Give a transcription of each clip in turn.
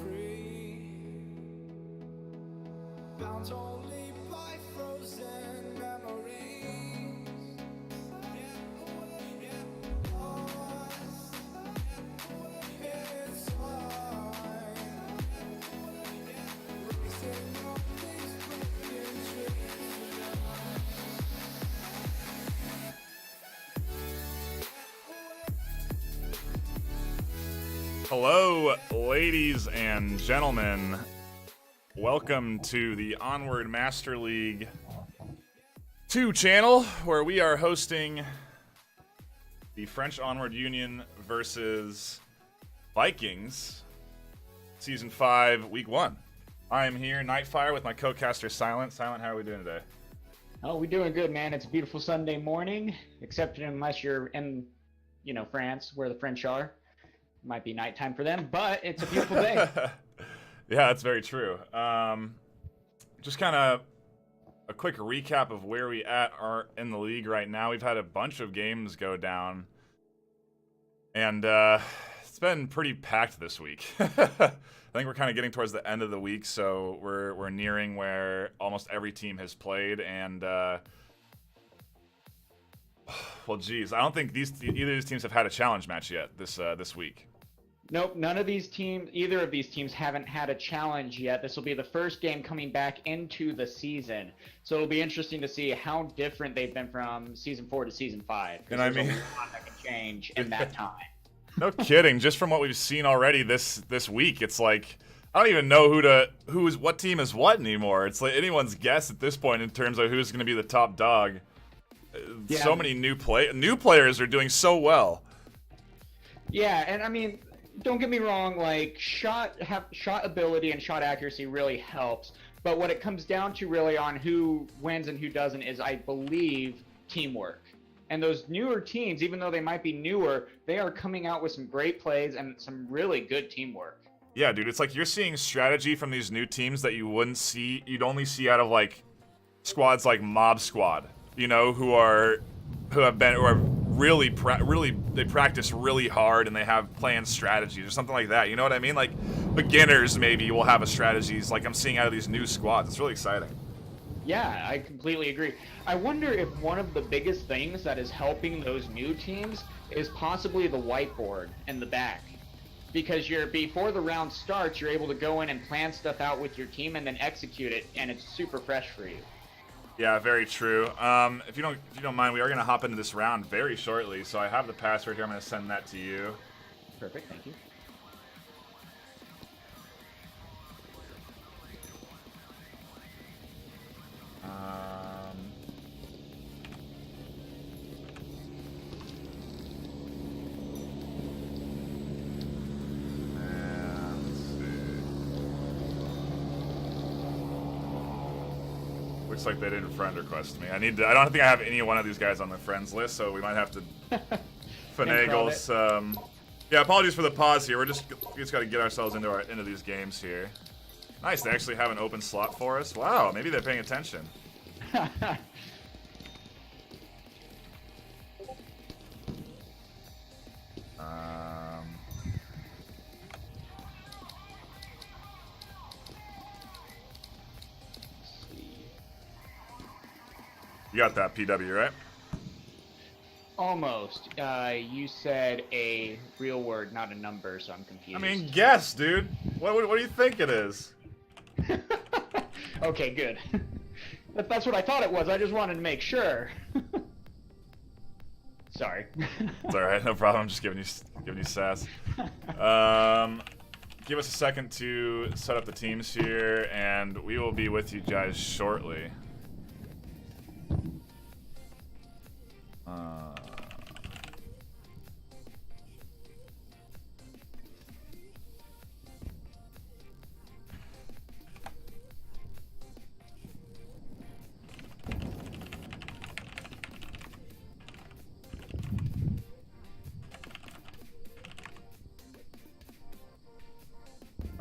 free, bound only by frozen memories. Lost, it's fine, racing on these broken dreams. Hello, ladies and gentlemen. Welcome to the Onward Master League 2 channel, where we are hosting the French Onward Union versus Vikings, Season 5, Week 1. I am here, Nightfiree, with my co-caster Silent. Silent, how are we doing today? Oh, we're doing good, man. It's a beautiful Sunday morning, except unless you're in, France, where the French are. It might be nighttime for them, but it's a beautiful day. Yeah, that's very true. Just kind of a quick recap of where we are in the league right now. We've had a bunch of games go down, and it's been pretty packed this week. I think we're kind of getting towards the end of the week, so we're nearing where almost every team has played, and well, geez, I don't think either of these teams have had a challenge match yet this week. Nope, either of these teams haven't had a challenge yet. This will be the first game coming back into the season. So it'll be interesting to see how different they've been from Season 4 to Season 5. And I mean, a lot that can change in that time. No kidding. Just from what we've seen already this week, it's like I don't even know what team is what anymore. It's like anyone's guess at this point in terms of who's going to be the top dog. Yeah. So many new players are doing so well. Yeah, and I mean, don't get me wrong, like shot ability and shot accuracy really helps, but what it comes down to really on who wins and who doesn't is, I believe, teamwork. And those newer teams, even though they might be newer, they are coming out with some great plays and some really good teamwork. Yeah, dude, it's like you're seeing strategy from these new teams that you'd only see out of like squads like Mob Squad, who are really they practice really hard and they have planned strategies or something like that. You know what I mean? Like beginners maybe will have a strategies like I'm seeing out of these new squads. It's really exciting. Yeah, I completely agree. I wonder if one of the biggest things that is helping those new teams is possibly the whiteboard in the back. Because before the round starts, you're able to go in and plan stuff out with your team and then execute it, and it's super fresh for you. Yeah, very true. If you don't mind, we are gonna hop into this round very shortly. So I have the password here. I'm gonna send that to you. Perfect, thank you. Looks like they didn't friend request me. I don't think I have any one of these guys on the friends list, so we might have to finagle some. Yeah, apologies for the pause here. We just got to get ourselves into these games here. Nice, they actually have an open slot for us. Wow, maybe they're paying attention. You got that, PW, right? Almost. You said a real word, not a number, so I'm confused. I mean, guess, dude. What do you think it is? Okay, good. That's what I thought it was. I just wanted to make sure. Sorry. It's all right, no problem. I'm just giving you sass. Give us a second to set up the teams here, and we will be with you guys shortly.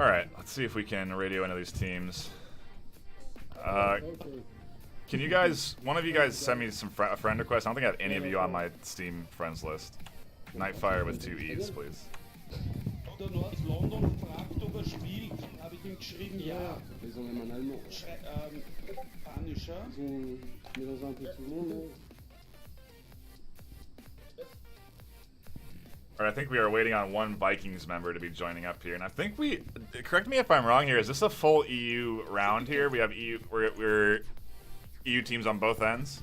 Alright, let's see if we can radio into these teams. Can you guys, one of you guys send me a friend request? I don't think I have any of you on my Steam friends list. Nightfiree with 2 E's, please. Ding geschrieben? Ja, wir sollen immer in allemand. Spanisch, ja? Ils ont mélangé un peu tout le monde. Là. All right, I think we are waiting on one Vikings member to be joining up here, and I think we. Correct me if I'm wrong here. Is this a full EU round here? We have EU. We're EU teams on both ends.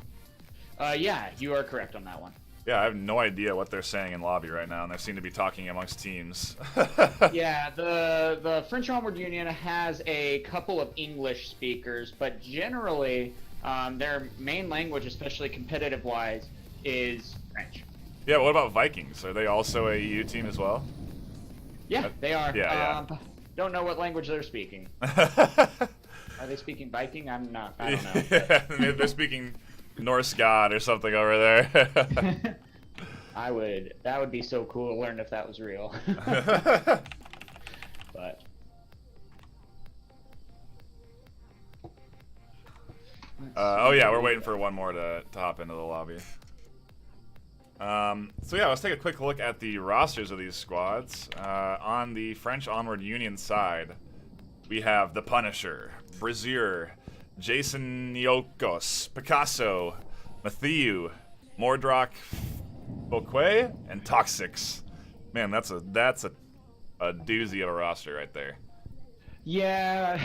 Yeah, you are correct on that one. Yeah, I have no idea what they're saying in lobby right now, and they seem to be talking amongst teams. Yeah, the French Onward Union has a couple of English speakers, but generally their main language, especially competitive-wise, is French. Yeah, what about Vikings? Are they also a EU team as well? Yeah, they are. Yeah, Don't know what language they're speaking. Are they speaking Viking? I don't know. Yeah, they're speaking Norse god or something over there. That would be so cool to learn if that was real. But oh yeah, we're waiting for one more to hop into the lobby. So yeah, let's take a quick look at the rosters of these squads. On the French Onward Union side, we have the Punisher, Brazier, Jason Niokos, Picasso, Matthew, Mordrock, Boquet, and Toxics. Man, that's a doozy of a roster right there. yeah,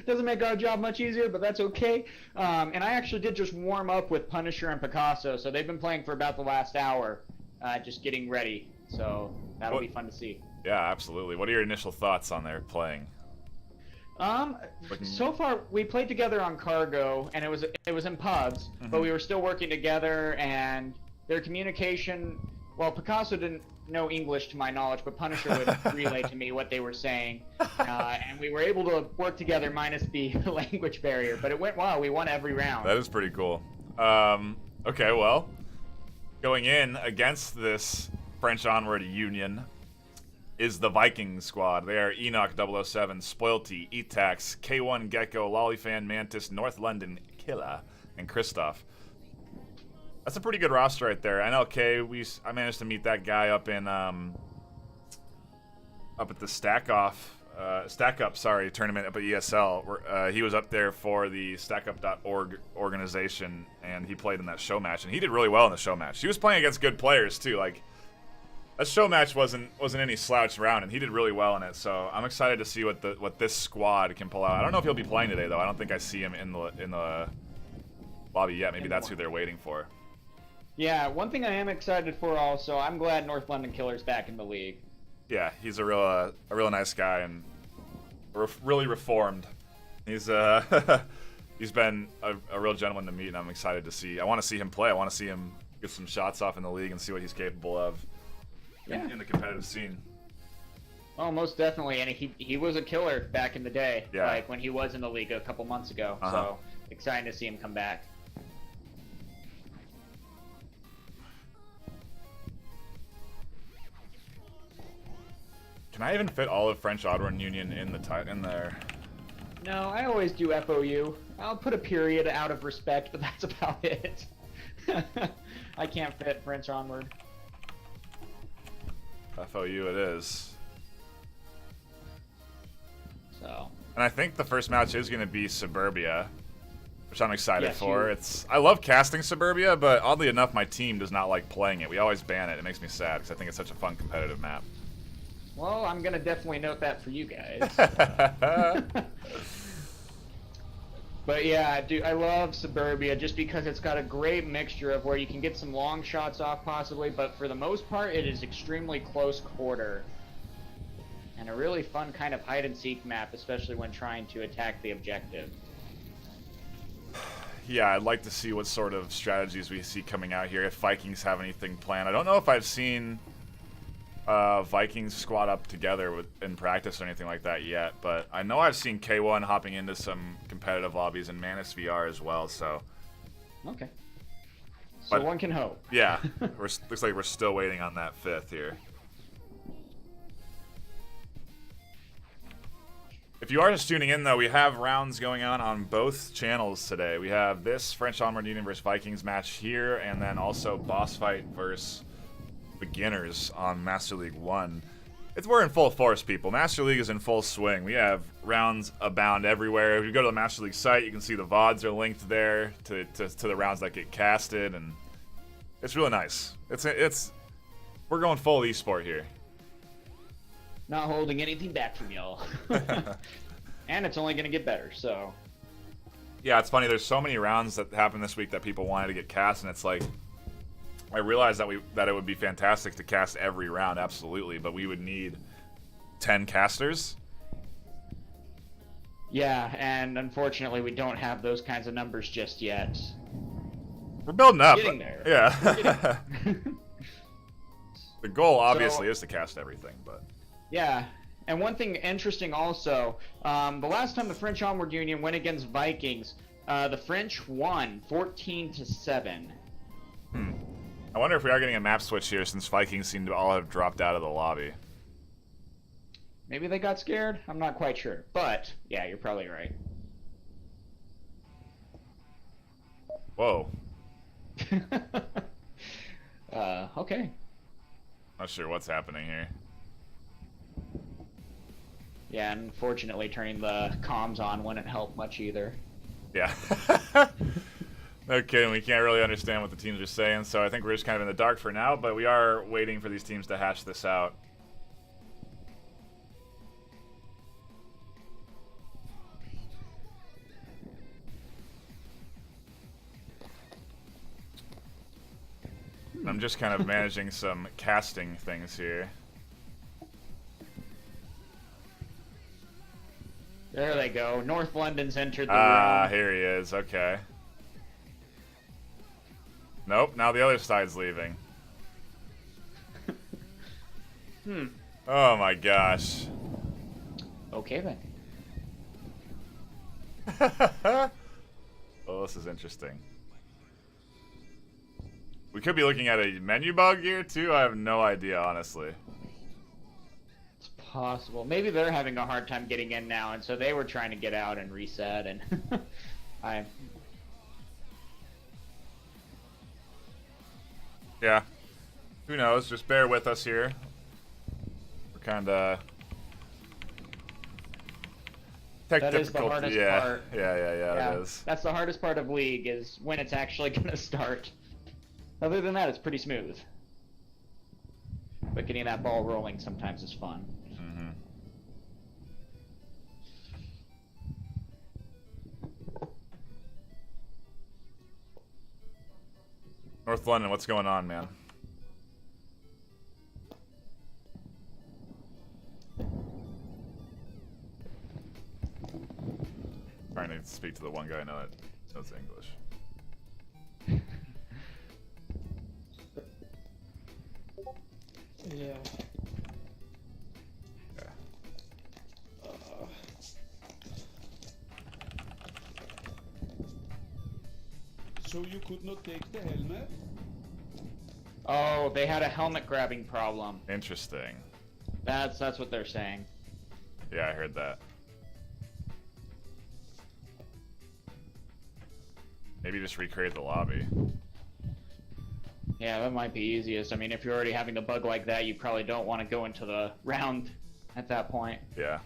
doesn't make our job much easier, but that's okay. And I actually did just warm up with Punisher and Picasso, so they've been playing for about the last hour, just getting ready. So that'll be fun to see. Yeah, absolutely. What are your initial thoughts on their playing? So far we played together on Cargo, and it was in pubs, but we were still working together, and their communication. Well, Picasso didn't know English to my knowledge, but Punisher would relay to me what they were saying, and we were able to work together minus the language barrier. But it went well. We won every round. That is pretty cool. Okay, well, going in against this French Onward Union is the Vikings squad. They are Enoch 007, Spoilty, Etax, K1 Gecko, Lollyfan, Mantis, North London, Killa, and Christoph. That's a pretty good roster right there. NLK, I managed to meet that guy up in up at the Stack Up tournament up at ESL. Where, he was up there for the StackUp.org organization, and he played in that show match, and he did really well in the show match. He was playing against good players too. Like, that show match wasn't any slouch round, and he did really well in it. So I'm excited to see what this squad can pull out. I don't know if he'll be playing today though. I don't think I see him in the lobby yet. Maybe that's who they're waiting for. Yeah, one thing I am excited for also, I'm glad North London Killer's back in the league. Yeah, he's a real nice guy and really reformed. He's he's been a real gentleman to meet, and I'm excited to see. I want to see him play. I want to see him get some shots off in the league and see what he's capable of in the competitive scene. Oh, most definitely, and he was a killer back in the day, Yeah. like when he was in the league a couple months ago. So exciting to see him come back. Can I even fit all of French Onward Union in there? No, I always do FOU. I'll put a period out of respect, but that's about it. I can't fit French Onward. FOU it is. So. And I think the first match is going to be Suburbia, which I'm excited Yes, for. I love casting Suburbia, but oddly enough, my team does not like playing it. We always ban it. It makes me sad because I think it's such a fun competitive map. Well, I'm gonna definitely note that for you guys. But yeah, dude, I love Suburbia just because it's got a great mixture of where you can get some long shots off possibly, but for the most part, it is extremely close quarter. And a really fun kind of hide and seek map, especially when trying to attack the objective. Yeah, I'd like to see what sort of strategies we see coming out here, if Vikings have anything planned. I don't know if I've seen Vikings squad up together in practice or anything like that yet, but I know I've seen K1 hopping into some competitive lobbies and Manus VR as well, so. Okay. So But- one can hope. Yeah, looks like we're still waiting on that fifth here. If you are just tuning in, though, we have rounds going on both channels today. We have this French Onward Union versus Vikings match here, and then also boss fight versus beginners on Master League 1. we're in full force, people. Master League is in full swing. We have rounds abound everywhere. If you go to the Master League site, you can see the VODs are linked there to the rounds that get casted, and it's really nice. We're going full esport here. Not holding anything back from y'all. And it's only going to get better, so. Yeah, it's funny. There's so many rounds that happened this week that people wanted to get cast, and it's like, I realized that it would be fantastic to cast every round, absolutely, but we would need 10 casters. Yeah, and unfortunately, we don't have those kinds of numbers just yet. We're building up. Getting there. Yeah. The goal, obviously, is to cast everything, but. Yeah, and one thing interesting also, the last time the French Onward Union went against Vikings, the French won 14-7. I wonder if we are getting a map switch here, since Vikings seem to all have dropped out of the lobby. Maybe they got scared? I'm not quite sure. But, yeah, you're probably right. Whoa. Okay. Not sure what's happening here. Yeah, unfortunately, turning the comms on wouldn't help much either. Yeah. No kidding, we can't really understand what the teams are saying, so I think we're just kind of in the dark for now, but we are waiting for these teams to hash this out. I'm just kind of managing some casting things here. There they go. North London's entered the Ah, room. here he is, okay. Nope, now the other side's leaving. Oh my gosh. Okay, then. Well, this is interesting. We could be looking at a menu bug here, too. I have no idea, honestly. It's possible. Maybe they're having a hard time getting in now, and so they were trying to get out and reset, and Yeah. Who knows? Just bear with us here. We're kind of... That is the hardest part. Yeah, it is. That's the hardest part of League, is when it's actually going to start. Other than that, it's pretty smooth. But getting that ball rolling sometimes is fun. Mm-hmm. North London, what's going on, man? Trying to speak to the one guy I know that knows English. Yeah. Yeah. So you could not take the helmet? Oh, they had a helmet grabbing problem. Interesting. That's what they're saying. Yeah, I heard that. Maybe just recreate the lobby. Yeah, that might be easiest. I mean, if you're already having a bug like that, you probably don't want to go into the round at that point. Yeah.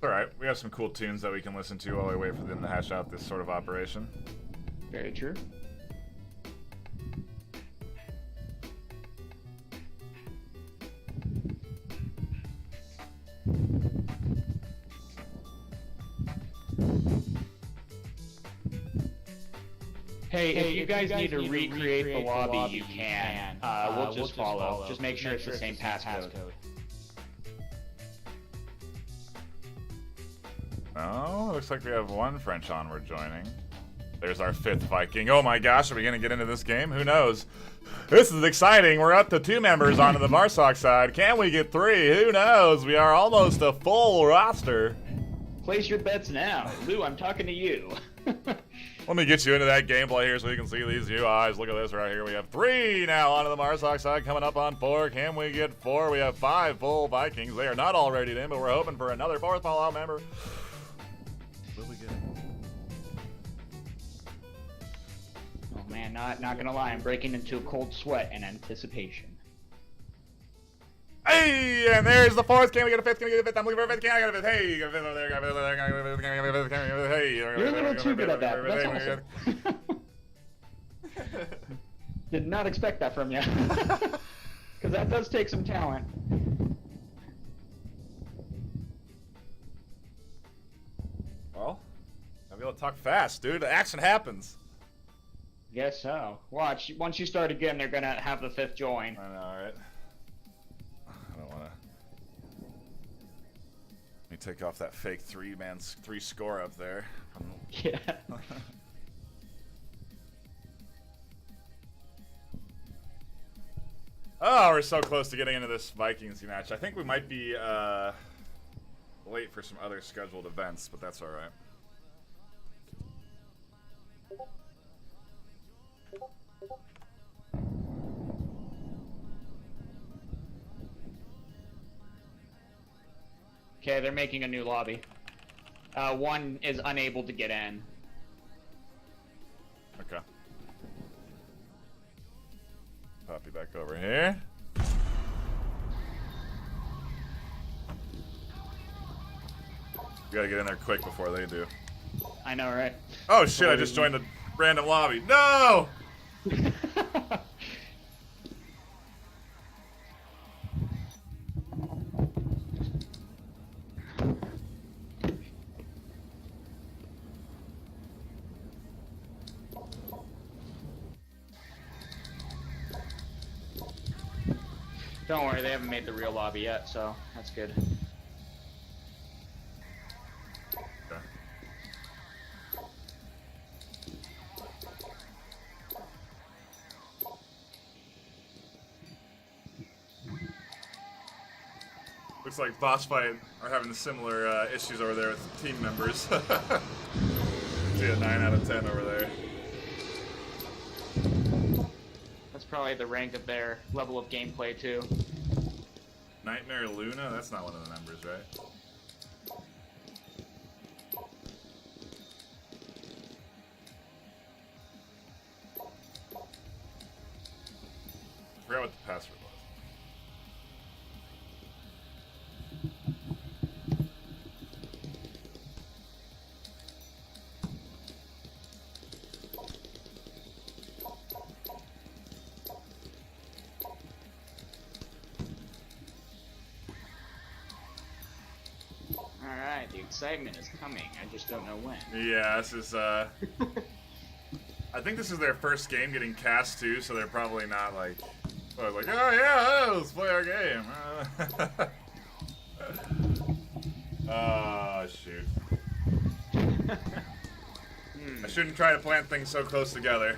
Alright, we have some cool tunes that we can listen to while we wait for them to hash out this sort of operation. Very true. Hey, if you guys need to recreate the lobby, you can. We'll just follow. Just make sure it's the same passcode. Oh, looks like we have one French Onward joining. There's our 5th Viking. Oh my gosh, are we going to get into this game? Who knows? This is exciting. We're up to 2 members onto the Marsoc side. Can we get 3? Who knows? We are almost a full roster. Place your bets now. Lou, I'm talking to you. Let me get you into that gameplay here so you can see these UIs. Look at this right here. We have 3 now onto the Marsoc side, coming up on 4. Can we get 4? We have 5 full Vikings. They are not all ready in, but we're hoping for another 4th Fallout member. Will we get it? Oh man, not gonna lie, I'm breaking into a cold sweat in anticipation. Hey, and there's the 4th. Can we get a 5th? Can we get a 5th? I'm looking for a 5th. Can I get a 5th? Hey, you got a 5th over there. Got a 5th over there. Got a 5th. Can I get a 5th? Can I get a 5th? Hey, You're a little too good at that. That's awesome. Did not expect that from you. Because that does take some talent. Well, I'll be able to talk fast, dude. Action happens. Guess so. Watch, once you start again, they're gonna have the 5th join. I know, right? I don't want to. Let me take off that fake 3 score up there. Yeah. Oh, we're so close to getting into this Vikings match. I think we might be late for some other scheduled events, but that's all right. Okay, they're making a new lobby. One is unable to get in. Okay. Copy back over here. We gotta get in there quick before they do. I know, right? Oh shit, I just joined a random lobby. No! Don't worry, they haven't made the real lobby yet, so that's good. Okay. Looks like Boss Fight are having similar issues over there with team members. See a 9 out of 10 over there. That's probably the rank of their level of gameplay, too. Nightmare Luna? That's not one of the numbers, right? I forgot what the password was. Alright, the excitement is coming. I just don't know when. Yeah, this is, I think this is their first game getting cast, too, so they're probably not, like, oh yeah, let's play our game. Oh, shoot. I shouldn't try to plant things so close together.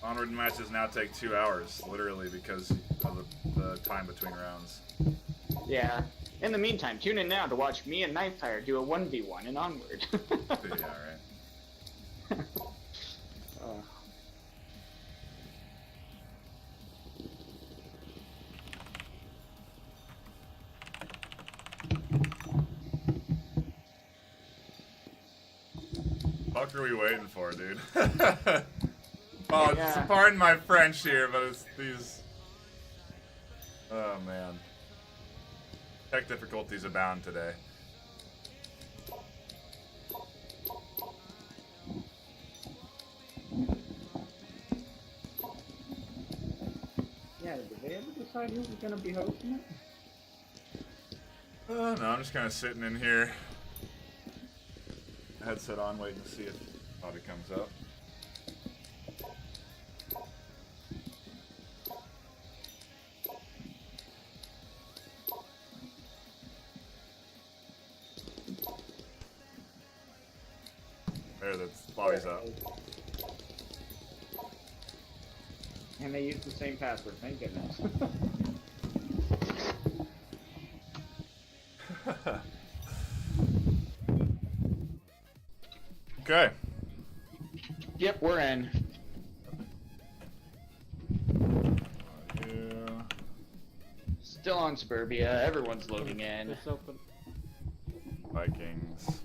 Onward matches now take 2 hours, literally, because of the time between rounds. Yeah. In the meantime, tune in now to watch me and Nightfiree do a 1v1 in Onward. Yeah, right. Fuck are we waiting for, dude? Oh, Yeah. pardon my French here, but it's these... Oh, man. Tech difficulties abound today. Yeah, did they ever decide who was gonna be hosting it? No, I'm just kind of sitting in here. Headset on, waiting to see if Bobby comes up. There, that's Bobby's up. And they used the same password, thank goodness. Okay. Yep, we're in. Yeah. Still on Suburbia. Everyone's loading in. It's open. Vikings.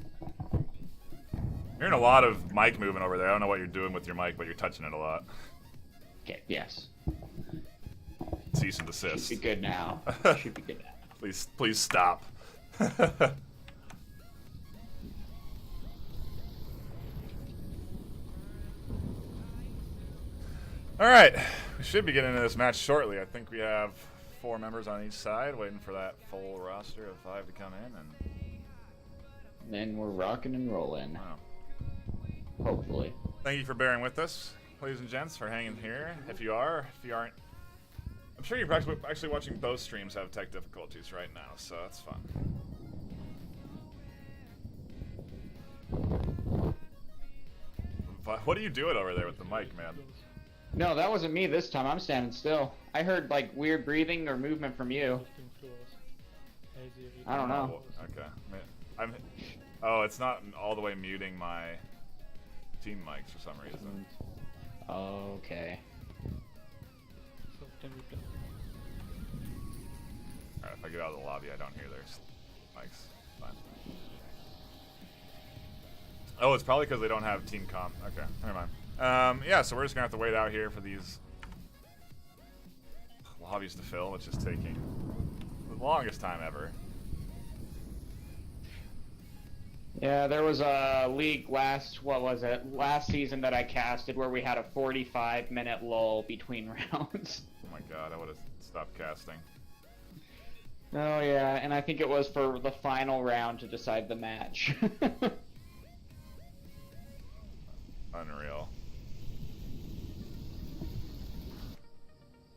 Hearing a lot of mic moving over there. I don't know what you're doing with your mic, but you're touching it a lot. Okay, yes. Cease and desist. Should be good now. Should be good now. Please stop. All right, we should be getting into this match shortly. I think we have 4 members on each side, waiting for that full roster of 5 to come in, and Then we're rocking and rolling. wow. Hopefully. Thank you for bearing with us, ladies and gents, for hanging here. If you aren't, I'm sure you're actually watching both streams have tech difficulties right now, so that's fun. What are you doing over there with the mic, man? No, that wasn't me this time. I'm standing still. I heard like weird breathing or movement from you. I don't know. Oh, okay. Oh, it's not all the way muting my team mics for some reason. Okay. Alright, if I get out of the lobby, I don't hear their mics. Fine. Oh, it's probably because they don't have team comp. Okay, never mind. Yeah, so we're just gonna have to wait out here for these lobbies to fill, which is taking the longest time ever. Yeah, there was a league last season that I casted where we had a 45-minute lull between rounds. Oh my god, I would have stopped casting. Oh yeah, and I think it was for the final round to decide the match. Unreal.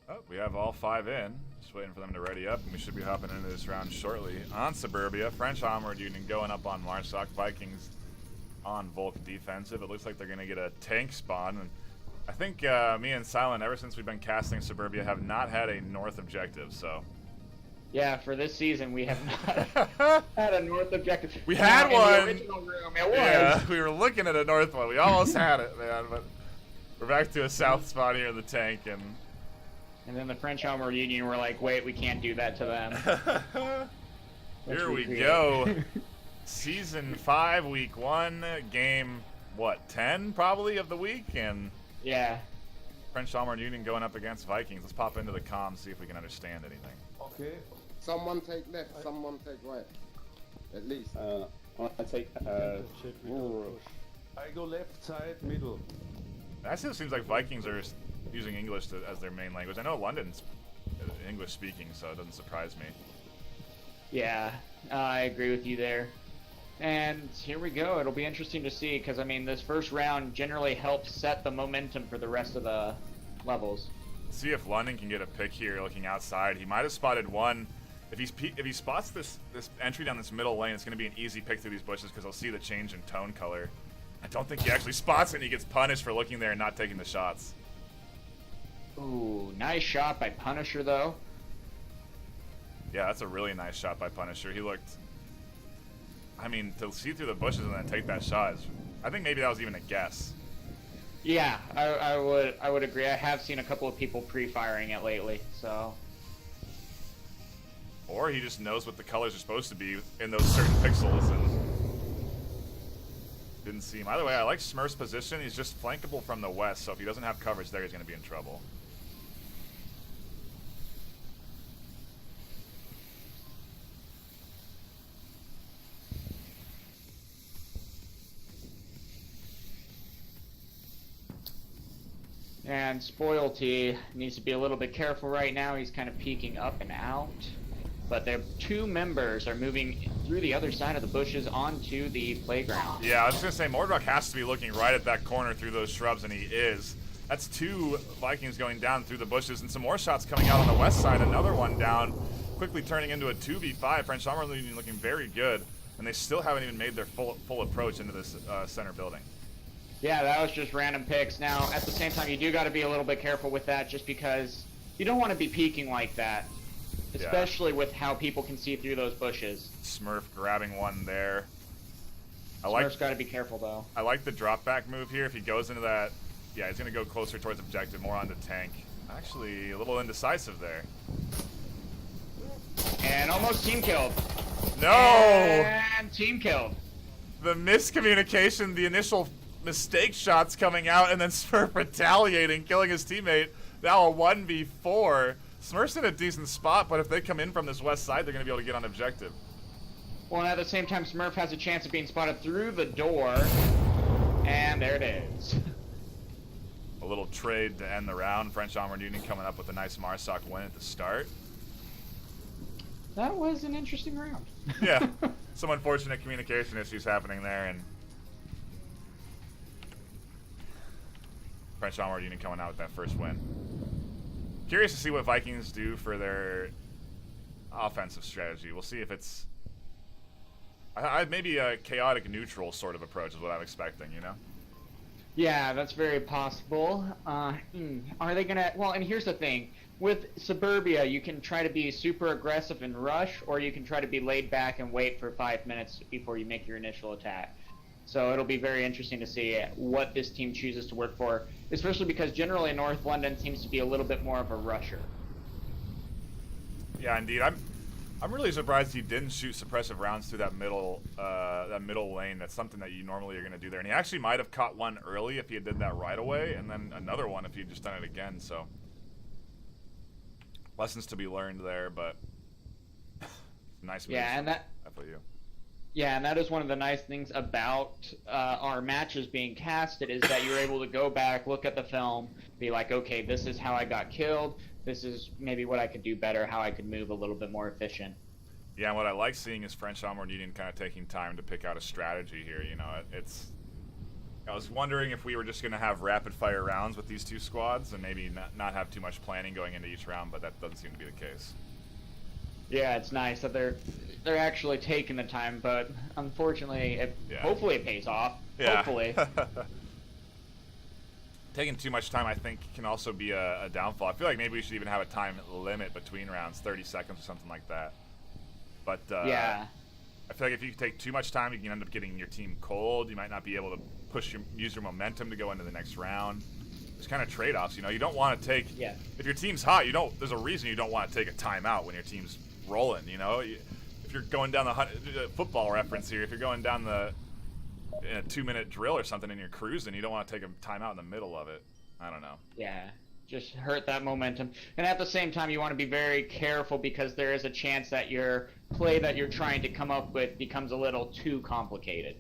Oh, we have all 5 in. Just waiting for them to ready up, and we should be hopping into this round shortly. On Suburbia, French Onward Union going up on Marsoc, Vikings on Volk defensive. It looks like they're going to get a tank spawn. And I think me and Silent, ever since we've been casting Suburbia, have not had a north objective, so... Yeah, for this season we have not had a north objective. We had one! In the original room, it was. Yeah, we were looking at a north one. We almost had it, man, but we're back to a south spot here in the tank, and... And then the French Onward Union were like, wait, we can't do that to them. Here we go. Season 5, week 1, game, what, 10 probably of the week? And Yeah. French Onward Union going up against Vikings. Let's pop into the comms, see if we can understand anything. Okay. Someone take left, someone take right. At least. I take I go left side, middle. Actually, it seems like Vikings are using English as their main language. I know London's English speaking, so it doesn't surprise me. Yeah, I agree with you there. And here we go. It'll be interesting to see because, I mean, this first round generally helps set the momentum for the rest of the levels. See if London can get a pick here looking outside. He might have spotted one. If he spots this entry down this middle lane, it's going to be an easy pick through these bushes because he'll see the change in tone color. I don't think he actually spots it, and he gets punished for looking there and not taking the shots. Ooh, nice shot by Punisher, though. Yeah, that's a really nice shot by Punisher. He looked... I mean, to see through the bushes and then take that shot is... I think maybe that was even a guess. Yeah, I would agree. I have seen a couple of people pre-firing it lately, so... Or he just knows what the colors are supposed to be in those certain pixels and... Didn't see him. Either way, I like Smurf's position. He's just flankable from the west, so if he doesn't have coverage there, he's going to be in trouble. And Spoilty needs to be a little bit careful right now. He's kind of peeking up and out. But their 2 members are moving through the other side of the bushes onto the playground. Yeah, I was going to say, Mordrock has to be looking right at that corner through those shrubs, and he is. That's 2 Vikings going down through the bushes, and some more shots coming out on the west side. Another one down, quickly turning into a 2v5. French Onward Union looking very good, and they still haven't even made their full approach into this center building. Yeah, that was just random picks. Now, at the same time, you do got to be a little bit careful with that just because you don't want to be peeking like that, especially with how people can see through those bushes. Smurf grabbing one there. Smurf's got to be careful though. I like the drop back move here. If he goes into that, yeah, he's gonna go closer towards objective, more onto tank. Actually, a little indecisive there. And almost team killed. No! And team killed. The miscommunication, the initial mistake shots coming out, and then Smurf retaliating, killing his teammate. Now a 1v4. Smurf's in a decent spot, but if they come in from this west side, they're gonna be able to get on objective. Well, and at the same time, Smurf has a chance of being spotted through the door. And there it is. A little trade to end the round. French Onward Union coming up with a nice Marsoc win at the start. That was an interesting round. Yeah, some unfortunate communication issues happening there, and French Onward Union coming out with that first win. Curious to see what Vikings do for their offensive strategy. We'll see if it's maybe a chaotic neutral sort of approach is what I'm expecting, you know? Yeah, that's very possible. Are they gonna? Well, and here's the thing: with Suburbia, you can try to be super aggressive and rush, or you can try to be laid back and wait for 5 minutes before you make your initial attack. So it'll be very interesting to see what this team chooses to work for, especially because generally North London seems to be a little bit more of a rusher. Yeah, indeed. I'm really surprised he didn't shoot suppressive rounds through that middle lane. That's something that you normally are going to do there. And he actually might have caught one early if he had did that right away, and then another one if he had just done it again. So lessons to be learned there, but nice move. Yeah, and that. FOU. Yeah, and that is one of the nice things about our matches being casted is that you're able to go back, look at the film, be like, okay, this is how I got killed. This is maybe what I could do better, how I could move a little bit more efficient. Yeah, and what I like seeing is French Onward Union kind of taking time to pick out a strategy here. You know, I was wondering if we were just going to have rapid fire rounds with these two squads and maybe not have too much planning going into each round, but that doesn't seem to be the case. Yeah, it's nice that they're actually taking the time, but unfortunately, hopefully it pays off. Yeah. Hopefully. Taking too much time, I think, can also be a downfall. I feel like maybe we should even have a time limit between rounds, 30 seconds or something like that. But yeah, I feel like if you take too much time, you can end up getting your team cold. You might not be able to use your momentum to go into the next round. There's kind of trade-offs, you know. You don't want to take if your team's hot. There's a reason you don't want to take a timeout when your team's rolling. You know, if you're going down the football reference here, if you're going down in a 2-minute drill or something and you're cruising, you don't want to take a timeout in the middle of it. I don't know. Yeah, just hurt that momentum. And at the same time, you want to be very careful because there is a chance that your play that you're trying to come up with becomes a little too complicated.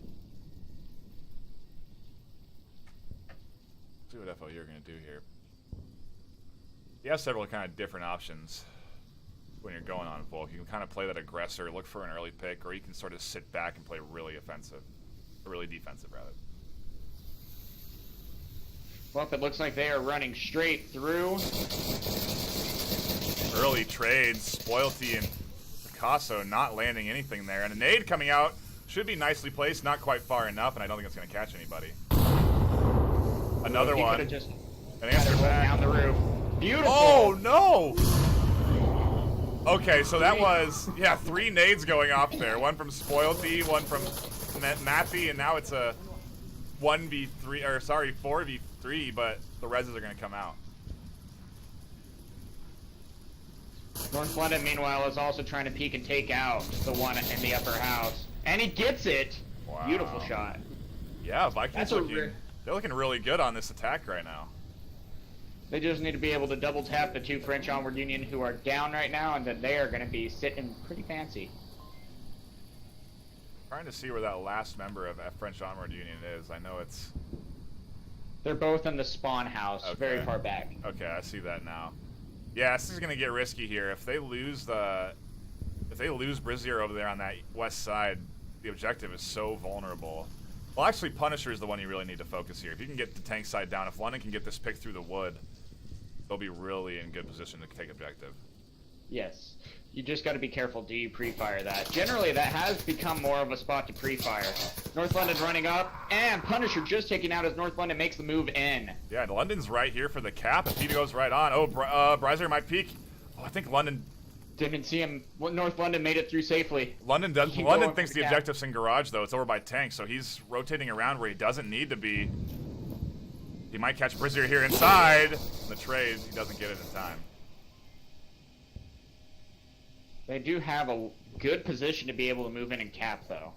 See what FOU are going to do here. You have several kind of different options when you're going on Volk. You can kind of play that aggressor, look for an early pick, or you can sort of sit back and play really offensive. Or really defensive, rather. Well, it looks like they are running straight through. Early trades, Spoilty and Picasso not landing anything there. And a nade coming out should be nicely placed, not quite far enough, and I don't think it's going to catch anybody. Another one. Just An answer back. down the roof. Beautiful. Oh, no! Okay, so that was, 3 nades going off there. One from Spoilty, one from Matthew, and now it's a 4v3, but the reses are going to come out. North London, meanwhile, is also trying to peek and take out the one in the upper house. And he gets it! Wow. Beautiful shot. Yeah, Vikings they're looking really good on this attack right now. They just need to be able to double tap the two French Onward Union who are down right now, and then they are going to be sitting pretty fancy. Trying to see where that last member of French Onward Union is. I know it's... They're both in the spawn house, very far back. Okay, I see that now. Yeah, this is going to get risky here. If they lose Brazier over there on that west side, the objective is so vulnerable. Well, actually, Punisher is the one you really need to focus here. If you can get the tank side down, if London can get this pick through the wood, they'll be really in good position to take objective. Yes. You just got to be careful. Do you pre-fire that? Generally, that has become more of a spot to pre-fire. North London running up, and Punisher just taking out as North London makes the move in. Yeah, London's right here for the cap. If he goes right on, Brazier might peek. Oh, I think London Didn't see him. North London made it through safely. London Keep London going thinks for the the cap. objective's in garage though. It's over by tank, so he's rotating around where he doesn't need to be. He might catch Brazier here inside. The trade, he doesn't get it in time. They do have a good position to be able to move in and cap, though.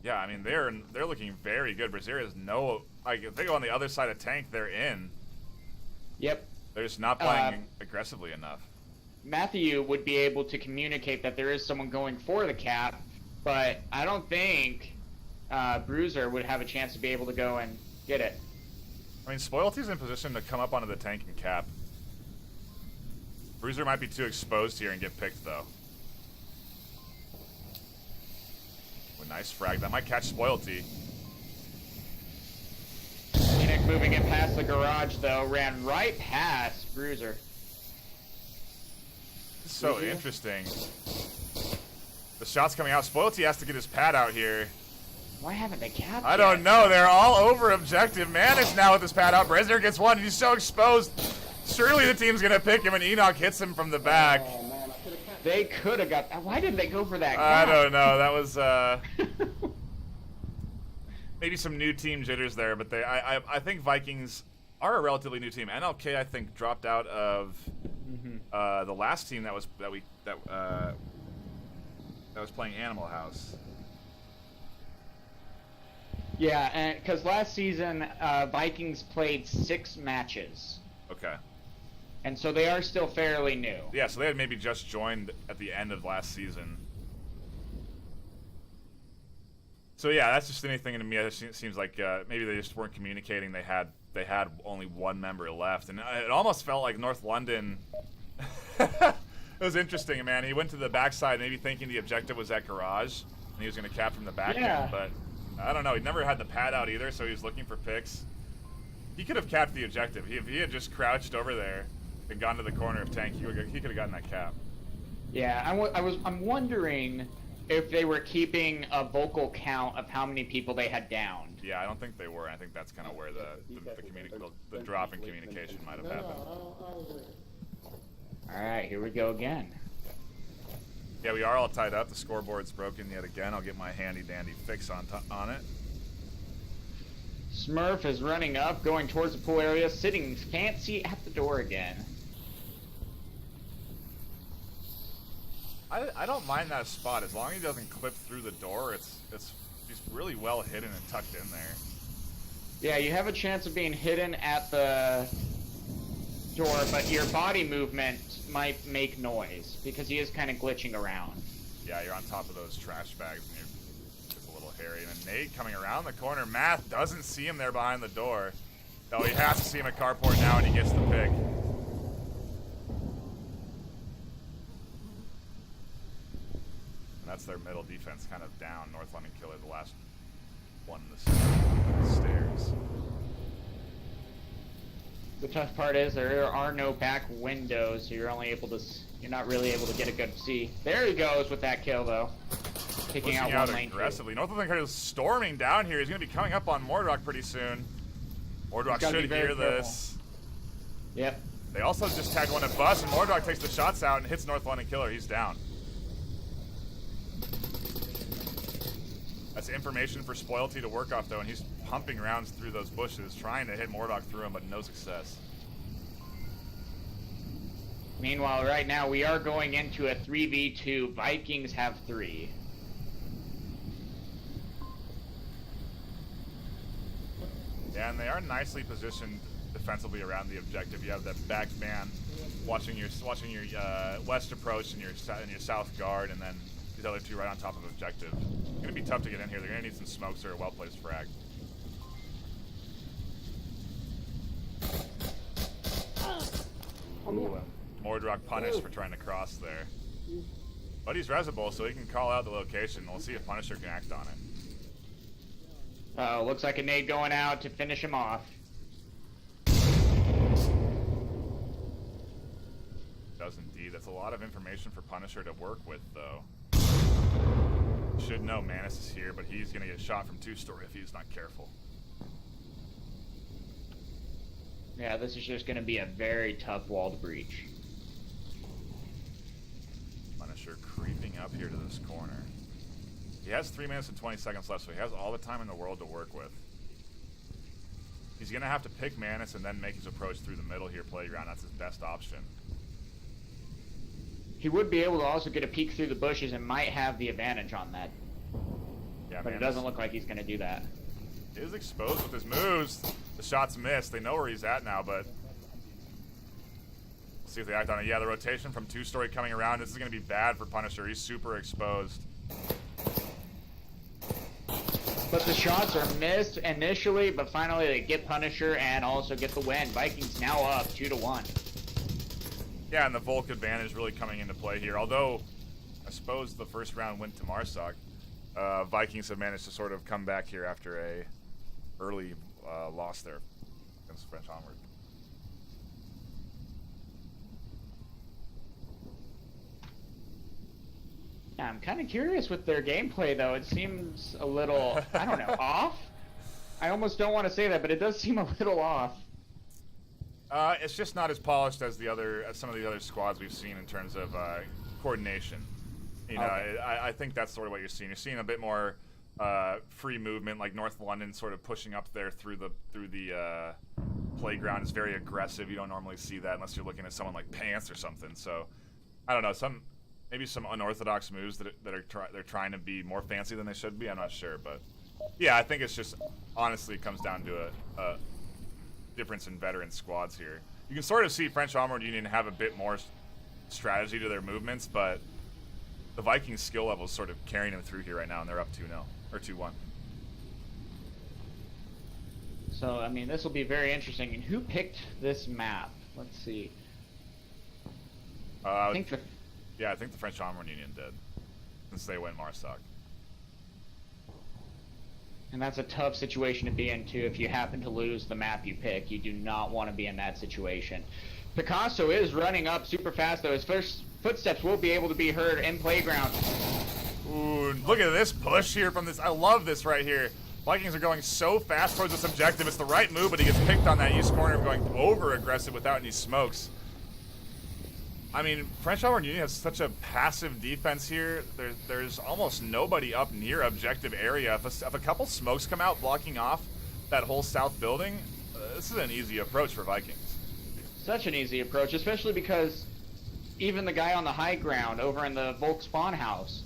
Yeah, I mean they're looking very good. Brazier is no, like if they go on the other side of tank, they're in. Yep. They're just not playing aggressively enough. Matthew would be able to communicate that there is someone going for the cap, but I don't think Bruiser would have a chance to be able to go and get it. I mean, Spoilty's in position to come up onto the tank and cap. Bruiser might be too exposed here and get picked, though. Ooh, nice frag. That might catch Spoilty. Phoenix moving in past the garage, though, ran right past Bruiser. This is so interesting. The shot's coming out. Spoilty has to get his pad out here. Why haven't they capped I don't know. They're all over objective. Manage now with his pad out. Brazier gets one. He's so exposed. Surely the team's going to pick him, and Enoch hits him from the back. Oh man, I could have catch. They could have got... Why didn't they go for that I cap? don't know. That was maybe some new team jitters there, but I think Vikings are a relatively new team. NLK I think dropped out of the last team that was playing Animal House. Yeah, and because last season, Vikings played 6 matches. Okay. And so they are still fairly new. Yeah, so they had maybe just joined at the end of last season. So yeah, that's just anything to me. It seems like maybe they just weren't communicating. They had only one member left, and it almost felt like North London. It was interesting, man. He went to the backside, maybe thinking the objective was at garage, and he was going to cap from the back end, but I don't know. He never had the pad out either, so he was looking for picks. He could have capped the objective. If he had just crouched over there and gone to the corner of tank, he could have gotten that cap. Yeah, I'm wondering if they were keeping a vocal count of how many people they had downed. Yeah, I don't think they were. I think that's kind of where the drop in communication might have happened. All right, here we go again. Yeah, we are all tied up. The scoreboard's broken yet again. I'll get my handy-dandy fix on it. Smurf is running up, going towards the pool area, sitting fancy at the door again. I don't mind that spot as long as he doesn't clip through the door. He's really well hidden and tucked in there. Yeah, you have a chance of being hidden at the door, but your body movement might make noise because he is kind of glitching around. Yeah, you're on top of those trash bags and it's a little hairy. And then Nate coming around the corner. Math doesn't see him there behind the door. No, he has to see him at carport now, and he gets the pick. And that's their middle defense kind of down. North London Killer, the last one in the stairs. The tough part is there are no back windows, so you're not really able to get a good see. There he goes with that kill, though. Picking Pushing out out one lane. aggressively. North London Killer is storming down here. He's going to be coming up on Mordrock pretty soon. Mordrock gotta be should very hear this. Yep. They also just tagged one at bus, and Mordrock takes the shots out and hits North London Killer. He's down. That's information for Spoilty to work off, though, and he's pumping rounds through those bushes, trying to hit Mordrock through him, but no success. Meanwhile, right now, we are going into a 3v2. Vikings have 3. Yeah, and they are nicely positioned defensively around the objective. You have that back man watching your west approach and your south guard, and then these other two right on top of objective. It's going to be tough to get in here. They're going to need some smokes or a well-placed frag. Ooh, and Mordrock punished for trying to cross there. But he's resible, so he can call out the location. We'll see if Punisher can act on it. Looks like a nade going out to finish him off. Does indeed. That's a lot of information for Punisher to work with, though. Should know Manus is here, but he's going to get shot from 2-story if he's not careful. Yeah, this is just going to be a very tough wall to breach. Punisher creeping up here to this corner. He has 3 minutes and 20 seconds left, so he has all the time in the world to work with. He's going to have to pick Manus and then make his approach through the middle here, Playground. That's his best option. He would be able to also get a peek through the bushes and might have the advantage on that. Yeah, but it doesn't look like he's going to do that. He is exposed with his moves. The shot's missed. They know where he's at now, but... Let's see if they act on it. Yeah, the rotation from two-story coming around. This is going to be bad for Punisher. He's super exposed. But the shots are missed initially, but finally they get Punisher and also get the win. Vikings now up 2-1. Yeah, and the Volk advantage really coming into play here. Although, I suppose the first round went to Marsoc. Vikings have managed to sort of come back here after a early loss there against French Onward. Yeah, I'm kind of curious with their gameplay, though. It seems a little, I don't know, off? I almost don't want to say that, but it does seem a little off. It's just not as polished as some of the other squads we've seen in terms of coordination. You know, Okay. I think that's sort of what you're seeing. You're seeing a bit more free movement, like North London sort of pushing up there through the playground is very aggressive. You don't normally see that unless you're looking at someone like Pants or something. So, I don't know, maybe some unorthodox moves that they're trying to be more fancy than they should be. I'm not sure, but yeah, I think it's just honestly it comes down to a difference in veteran squads here. You can sort of see French Onward Union have a bit more strategy to their movements, but the Vikings skill level is sort of carrying them through here right now, and they're up 2-0 or 2-1. So, I mean, this will be very interesting. And who picked this map? Let's see. I think the... Yeah, I think the French Onward Union did, since they went Marsoc. And that's a tough situation to be in, too. If you happen to lose the map you pick, you do not want to be in that situation. Picasso is running up super fast, though. His first footsteps will be able to be heard in playground. Ooh, look at this push here from this. I love this right here. Vikings are going so fast towards this objective. It's the right move, but he gets picked on that east corner, going over-aggressive without any smokes. I mean, French Onward Union has such a passive defense here. There's almost nobody up near objective area. If a couple smokes come out blocking off that whole south building, this is an easy approach for Vikings. Such an easy approach, especially because even the guy on the high ground over in the Volk spawn house,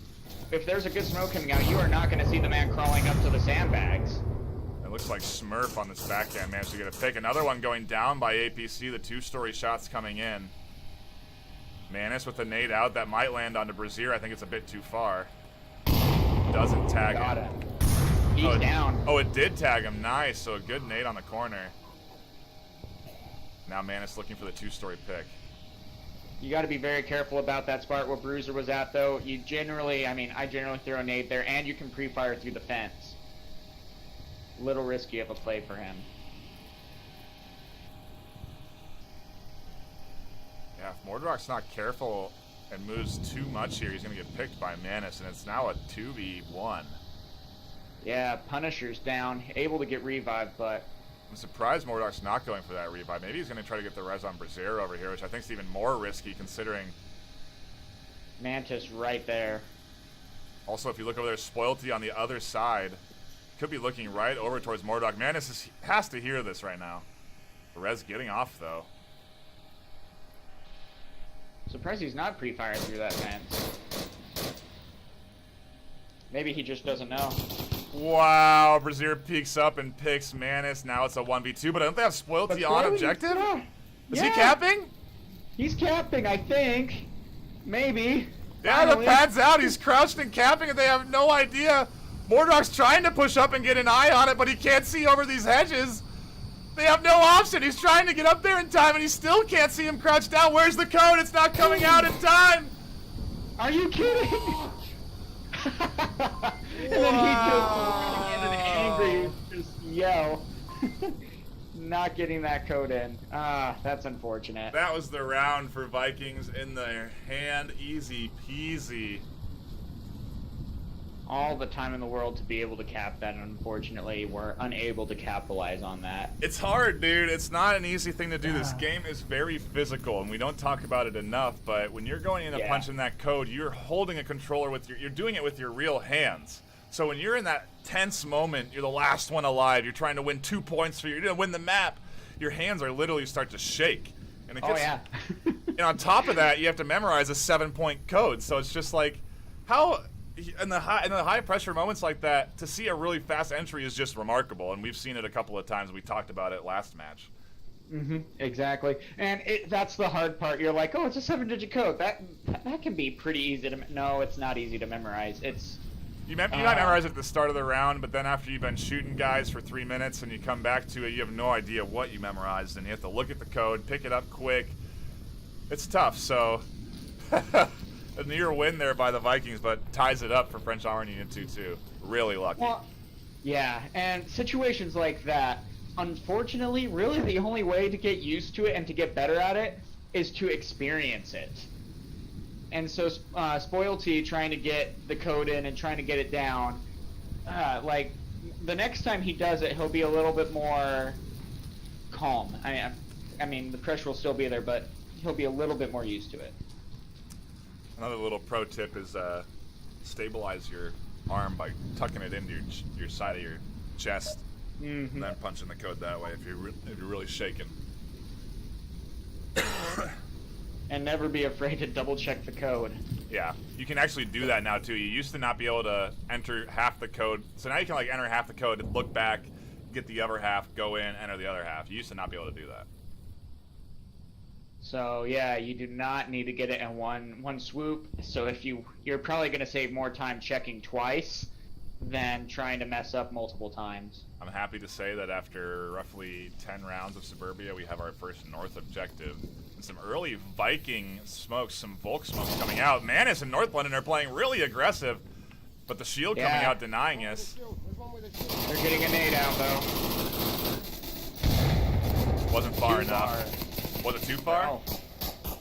if there's a good smoke coming out, you are not going to see the man crawling up to the sandbags. It looks like Smurf on this backhand managed to get a pick. Another one going down by APC, the two-story shots coming in. Manus with a nade out that might land onto Brazier. I think it's a bit too far. Doesn't tag him. He's down. Oh, it did tag him. Nice. So a good nade on the corner. Now Manus looking for the two-story pick. You got to be very careful about that spot where Bruiser was at, though. I generally throw a nade there, and you can pre-fire through the fence. Little risky of a play for him. Yeah, if Mordrock's not careful and moves too much here, he's going to get picked by Manus, and it's now a 2v1. Yeah, Punisher's down, able to get revived, but... I'm surprised Mordrock's not going for that revive. Maybe he's going to try to get the res on Brazier over here, which I think is even more risky considering... Mantis right there. Also, if you look over there, Spoilty on the other side. Could be looking right over towards Mordrock. Manus has to hear this right now. The res getting off, though. Surprised he's not pre-firing through that fence. Maybe he just doesn't know. Wow, Brazier peeks up and picks Manus. Now it's a 1v2, but don't they have Spoilty on objective? Yeah. Is he capping? He's capping, I think. Maybe. Yeah, Finally. the pad's out. He's crouched and capping, and they have no idea. Mordrock's trying to push up and get an eye on it, but he can't see over these hedges. They have no option. He's trying to get up there in time, and he still can't see him crouched down. Where's the code? It's not coming out in time. Are you kidding? And then he just in an angry just yell. Not getting that code in. Ah, that's unfortunate. That was the round for Vikings in their hand. Easy peasy. all the time in the world to be able to cap that, and unfortunately we're unable to capitalize on that. It's hard, dude. It's not an easy thing to do. This game is very physical, and we don't talk about it enough, but when you're going in and punching that code, you're holding a controller with you're doing it with your real hands. So when you're in that tense moment, you're the last one alive, you're trying to win 2 points you're gonna win the map, your hands are literally start to shake. And it gets, and on top of that, you have to memorize a 7-point code. So it's just like, how in the high pressure moments like that, to see a really fast entry is just remarkable, and we've seen it a couple of times. We talked about it last match. Exactly, and that's the hard part. You're like, oh, it's a 7-digit code. That can be pretty easy to. No, it's not easy to memorize. It's you might memorize it at the start of the round, but then after you've been shooting guys for 3 minutes and you come back to it, you have no idea what you memorized, and you have to look at the code, pick it up quick. It's tough. So. A near win there by the Vikings, but ties it up for French Onward Union 2-2. Really lucky. Well, yeah, and situations like that, unfortunately, really the only way to get used to it and to get better at it is to experience it. And so Spoilty trying to get the code in and trying to get it down, like, the next time he does it, he'll be a little bit more calm. I mean, the pressure will still be there, but he'll be a little bit more used to it. Another little pro tip is stabilize your arm by tucking it into your side of your chest, and then punching the code that way if you're really shaking. And never be afraid to double check the code. Yeah, you can actually do that now too. You used to not be able to enter half the code, so now you can like enter half the code, look back, get the other half, go in, enter the other half. You used to not be able to do that. So yeah, you do not need to get it in one swoop. So if you're probably going to save more time checking twice than trying to mess up multiple times. I'm happy to say that after roughly 10 rounds of Suburbia, we have our first North objective. And some early Viking smokes, some Volk smokes coming out. Manus and North London are playing really aggressive, but the shield coming out denying us. They're getting a nade out though. Wasn't far enough. Was it too far? Oh,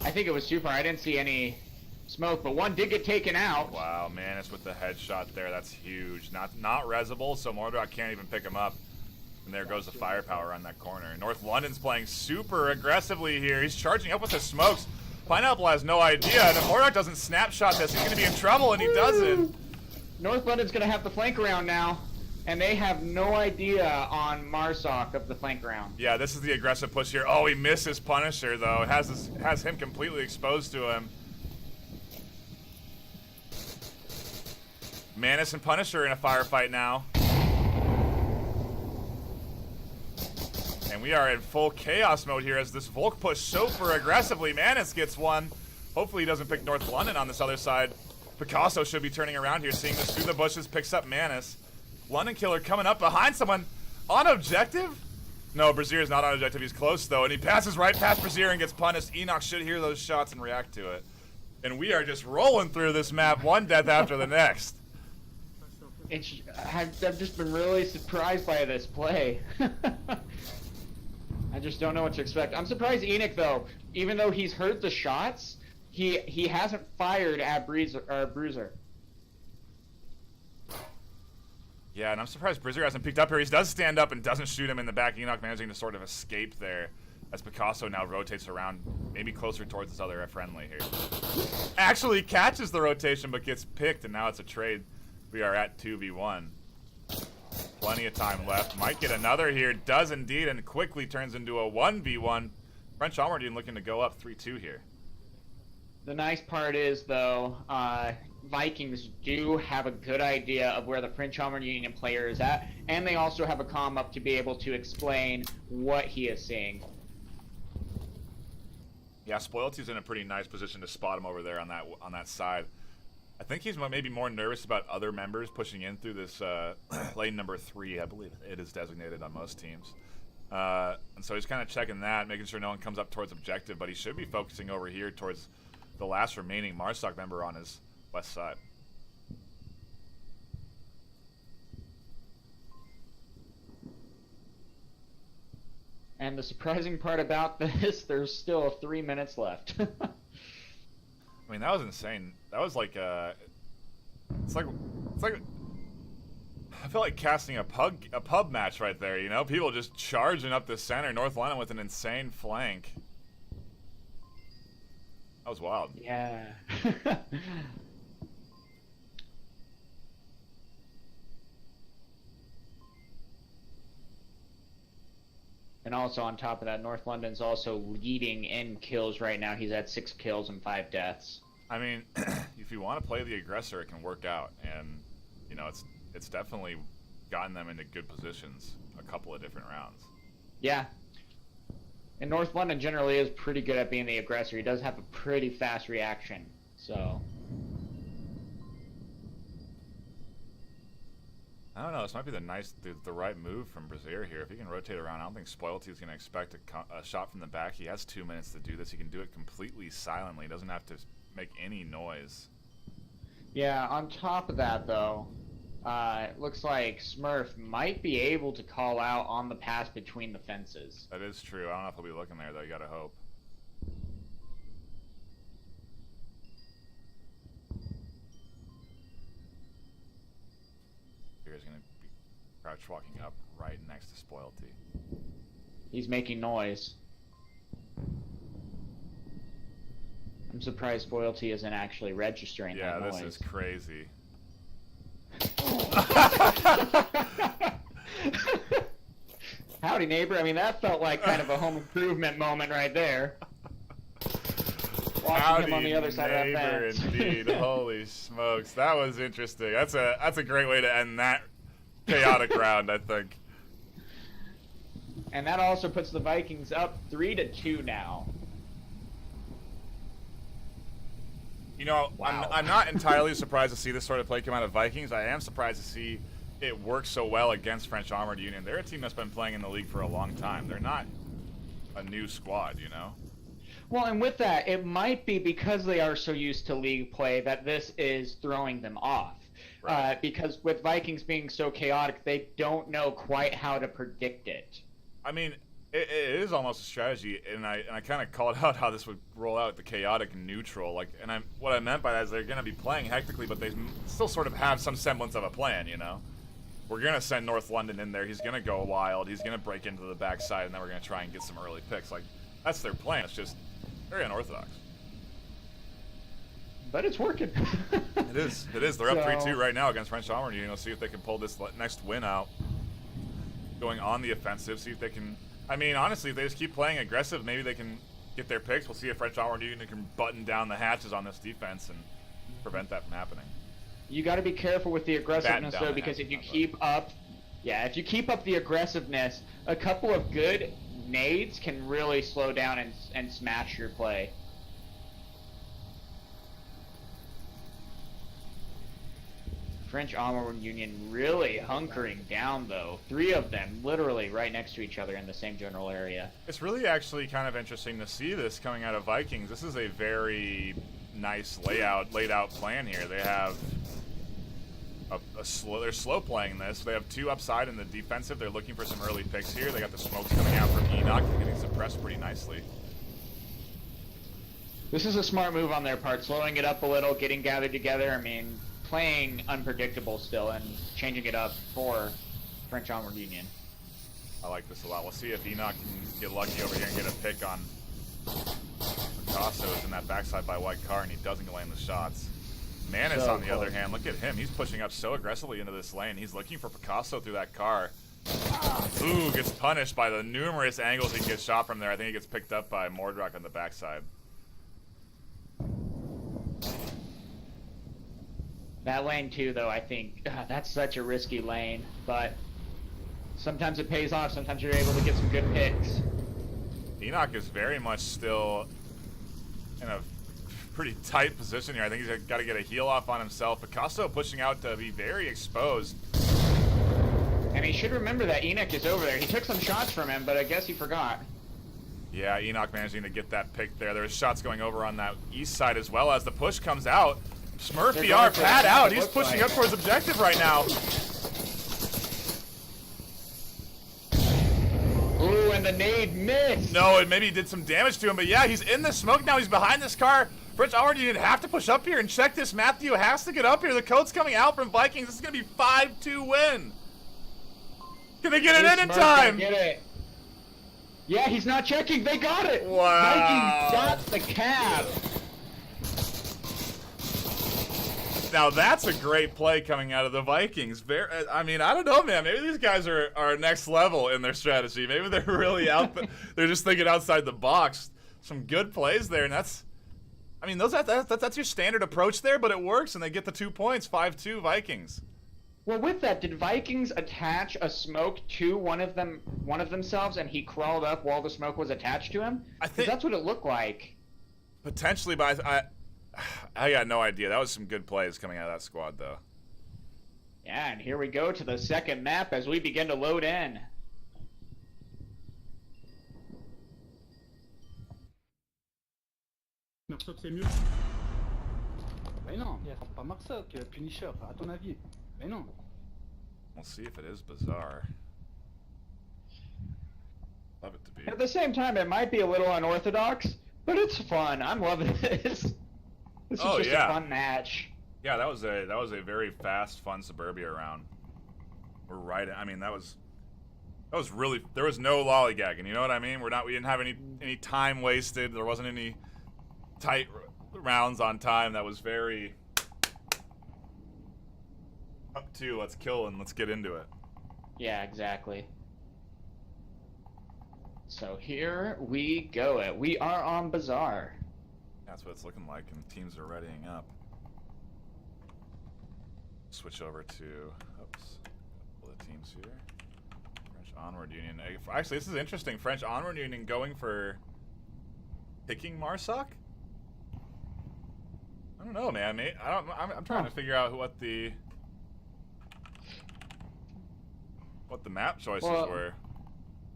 I think it was too far. I didn't see any smoke, but one did get taken out. Wow, Manus with the headshot there. That's huge. Not resable, so Mordrock can't even pick him up. And there goes the firepower on that corner. North London's playing super aggressively here. He's charging up with his smokes. Pineapple has no idea, and if Mordrock doesn't snapshot this, he's going to be in trouble, and he doesn't. North London's going to have the flank around now. And they have no idea on Marsoc of the flank round. Yeah, this is the aggressive push here. Oh, he misses Punisher, though. It has him completely exposed to him. Manus and Punisher in a firefight now. And we are in full chaos mode here as this Volk push super aggressively. Manus gets one. Hopefully he doesn't pick North London on this other side. Picasso should be turning around here, seeing this through the bushes, picks up Manus. London Killer coming up behind someone on objective? No, Brazier is not on objective. He's close, though, and he passes right past Brazier and gets punished. Enoch should hear those shots and react to it. And we are just rolling through this map, one death after the next. I've just been really surprised by this play. I just don't know what to expect. I'm surprised Enoch, though, even though he's heard the shots, he hasn't fired at Bruiser. Yeah, and I'm surprised Brazier hasn't picked up here. He does stand up and doesn't shoot him in the back. Enoch managing to sort of escape there as Picasso now rotates around, maybe closer towards this other friendly here. Actually catches the rotation but gets picked, and now it's a trade. We are at 2v1. Plenty of time left. Might get another here. Does indeed, and quickly turns into a 1v1. French Onward Union looking to go up 3-2 here. The nice part is, though, Vikings do have a good idea of where the French Onward Union player is at, and they also have a comm up to be able to explain what he is seeing. Yeah, Spoilty's in a pretty nice position to spot him over there on that side. I think he's maybe more nervous about other members pushing in through this lane number 3, I believe it is designated on most teams. And so he's kind of checking that, making sure no one comes up towards objective, but he should be focusing over here towards the last remaining Marsoc member on his west side. And the surprising part about this, there's still 3 minutes left. I mean, that was insane. That was like it's like I feel like casting a pub match right there, you know? People just charging up the center. North London with an insane flank. That was wild. Yeah. And also on top of that, North London's also leading in kills right now. He's at 6 kills and 5 deaths. I mean, if you want to play the aggressor, it can work out, and you know it's definitely gotten them into good positions a couple of different rounds. Yeah. And North London generally is pretty good at being the aggressor. He does have a pretty fast reaction, so. I don't know. This might be the right move from Brazier here. If he can rotate around, I don't think Spoilty is going to expect a shot from the back. He has 2 minutes to do this. He can do it completely silently. He doesn't have to make any noise. Yeah, on top of that, though, it looks like Smurf might be able to call out on the pass between the fences. That is true. I don't know if he'll be looking there, though. You got to hope. Here's going to be crouch walking up right next to Spoilty. He's making noise. I'm surprised Spoilty isn't actually registering that noise. Yeah, this is crazy. Howdy, neighbor. I mean, that felt like kind of a home improvement moment right there. Watching him on the other side of that fence. Indeed. Holy smokes. That was interesting. That's a great way to end that chaotic round, I think. And that also puts the Vikings up 3-2 now. You know, Wow. I'm not entirely surprised to see this sort of play come out of Vikings. I am surprised to see it work so well against French Armored Union. They're a team that's been playing in the league for a long time. They're not a new squad, you know? Well, and with that, it might be because they are so used to league play that this is throwing them off. Right. Because with Vikings being so chaotic, they don't know quite how to predict it. I mean, it is almost a strategy, and I kind of called out how this would roll out the chaotic neutral. Like, and what I meant by that is they're going to be playing hectically, but they still sort of have some semblance of a plan, you know? We're going to send North London in there. He's going to go wild. He's going to break into the backside, and then we're going to try and get some early picks. Like, that's their plan. It's just very unorthodox. But it's working. It is. It is. They're up So- 3-2 right now against French Armored Union. We'll see if they can pull this next win out. Going on the offensive, see if they can... I mean, honestly, if they just keep playing aggressive, maybe they can get their picks. We'll see if French Armored Union can button down the hatches on this defense and prevent that from happening. You got to be careful with the aggressiveness, down though, the because if you hatches, keep up... Yeah, if you keep up the aggressiveness, a couple of good nades can really slow down and smash your play. French Armored Union really hunkering down, though. 3 of them literally right next to each other in the same general area. It's really actually kind of interesting to see this coming out of Vikings. This is a very nice laid out plan here. They have they're slow playing this. They have 2 upside in the defensive. They're looking for some early picks here. They got the smokes coming out from Enoch and getting suppressed pretty nicely. This is a smart move on their part, slowing it up a little, getting gathered together. I mean, playing unpredictable still and changing it up for French Onward Union. I like this a lot. We'll see if Enoch can get lucky over here and get a pick on Picasso. Is in that backside by White Car, and he doesn't land the shots. Manus, So on the close. other hand, look at him. He's pushing up so aggressively into this lane. He's looking for Picasso through that car. Ooh, gets punished by the numerous angles he can get shot from there. I think he gets picked up by Mordrock on the backside. That lane too, though, I think that's such a risky lane, but sometimes it pays off. Sometimes you're able to get some good picks. Enoch is very much still in a pretty tight position here. I think he's got to get a heal off on himself. Picasso pushing out to be very exposed. And he should remember that Enoch is over there. He took some shots from him, but I guess he forgot. Yeah, Enoch managing to get that pick there. There's shots going over on that east side as well as the push comes out. Smurf They're VR going for pad it. out. It He's looks pushing like up for his objective right now. Ooh, and the nade missed. No, and maybe he did some damage to him, but yeah, he's in the smoke now. He's behind this car French Onward Union have to push up here and check this. Matthew has to get up here. The code's coming out from Vikings. This is going to be 5-2 win. Can they get it in time? Get it. Yeah, he's not checking. They got it. Wow. Vikings got the cap. Now that's a great play coming out of the Vikings. I mean, I don't know, man. Maybe these guys are next level in their strategy. Maybe they're really out. They're just thinking outside the box. Some good plays there, and that's your standard approach there, but it works, and they get the 2 points. 5-2 Vikings. Well, with that, did Vikings attach a smoke to one of themselves, and he crawled up while the smoke was attached to him? I think that's what it looked like. Potentially, but I got no idea. That was some good plays coming out of that squad, though. Yeah, and here we go to the second map as we begin to load in. Marsoc c'est mieux. Mais non, pas Marsoc, Punisher, à ton avis. Mais non. We'll see if it is bizarre. Love it to be. At the same time, it might be a little unorthodox, but it's fun. I'm loving this. This is just a fun match. Yeah, that was a very fast, fun Suburbia round. We're right. I mean, that was really, there was no lollygagging. You know what I mean? We didn't have any time wasted. There wasn't any tight rounds on time. That was very up to let's kill and let's get into it. Yeah, exactly. So here we go. We are on Bazaar. That's what it's looking like, and teams are readying up. Switch over to, oops, a couple of teams here. French Onward Union. Actually, this is interesting. French Onward Union going for picking Marsoc? I don't know, man. I'm trying to figure out what the map choices were.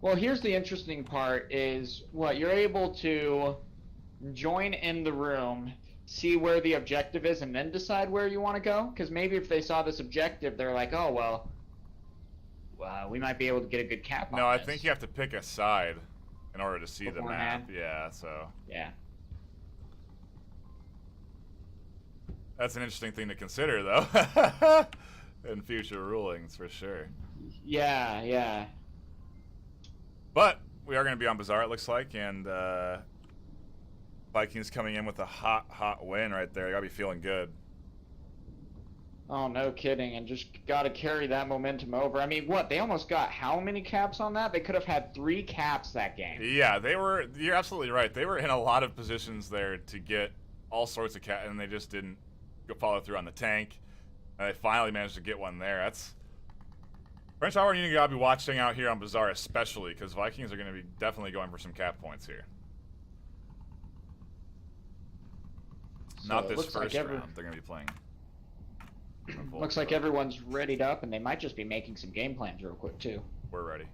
Well, here's the interesting part is you're able to join in the room, see where the objective is, and then decide where you want to go. Because maybe if they saw this objective, they're like, oh, well, we might be able to get a good cap on No, I this. think you have to pick a side in order to see Beforehand. the map. Yeah, so. Yeah. That's an interesting thing to consider, though, in future rulings, for sure. Yeah, yeah. But we are going to be on Bazaar, it looks like, and Vikings coming in with a hot win right there. They got to be feeling good. Oh, no kidding, and just got to carry that momentum over. I mean, they almost got how many caps on that? They could have had 3 caps that game. Yeah, you're absolutely right. They were in a lot of positions there to get all sorts of caps, and they just didn't go follow through on the tank. And they finally managed to get one there. That's French Onward Union got to be watching out here on Bazaar, especially because Vikings are going to be definitely going for some cap points here. So Not this first round. They're going to be playing. Looks like everyone's readied up, and they might just be making some game plans real quick, too. We're ready.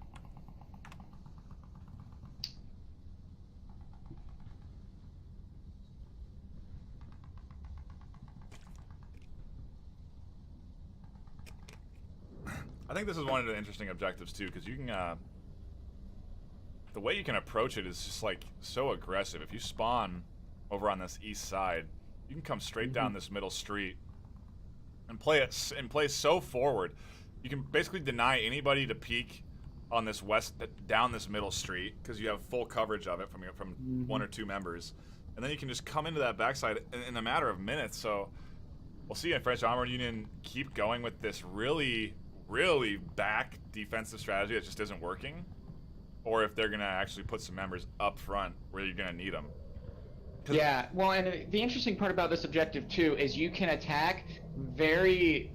I think this is one of the interesting objectives, too, because you can, the way you can approach it is just, like, so aggressive. If you spawn over on this east side, you can come straight down this middle street and play so forward. You can basically deny anybody to peek on this down this middle street because you have full coverage of it from 1 or 2 members, and then you can just come into that backside in a matter of minutes. So we'll see if French Onward Union keep going with this really back defensive strategy that just isn't working, or if they're gonna actually put some members up front where you're gonna need them. Yeah, well, and the interesting part about this objective, too, is you can attack very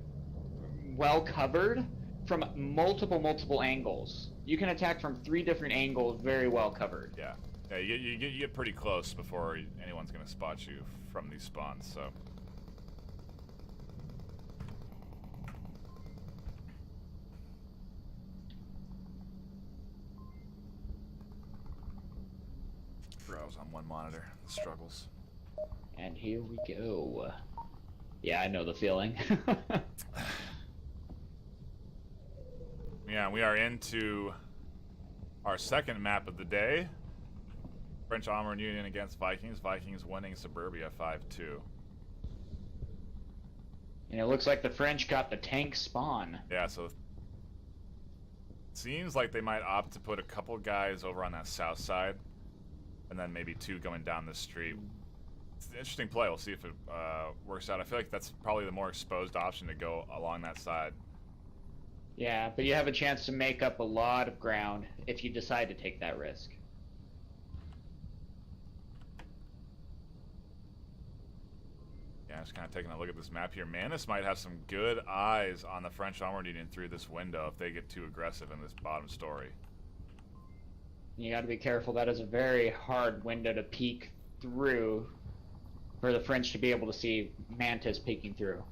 well covered from multiple angles. You can attack from 3 different angles very well covered. Yeah, you get pretty close before anyone's going to spot you from these spawns, so. Browse on one monitor. The struggles. And here we go. Yeah, I know the feeling. Yeah, we are into our second map of the day. French Onward Union against Vikings. Vikings winning Suburbia 5-2. And it looks like the French got the tank spawn. Yeah, so it seems like they might opt to put a couple guys over on that south side, and then maybe 2 going down the street. It's an interesting play. We'll see if it works out. I feel like that's probably the more exposed option to go along that side. Yeah, but you have a chance to make up a lot of ground if you decide to take that risk. Yeah, just kind of taking a look at this map here. Manus might have some good eyes on the French Onward Union through this window if they get too aggressive in this bottom story. You got to be careful. That is a very hard window to peek through for the French to be able to see Mantis peeking through.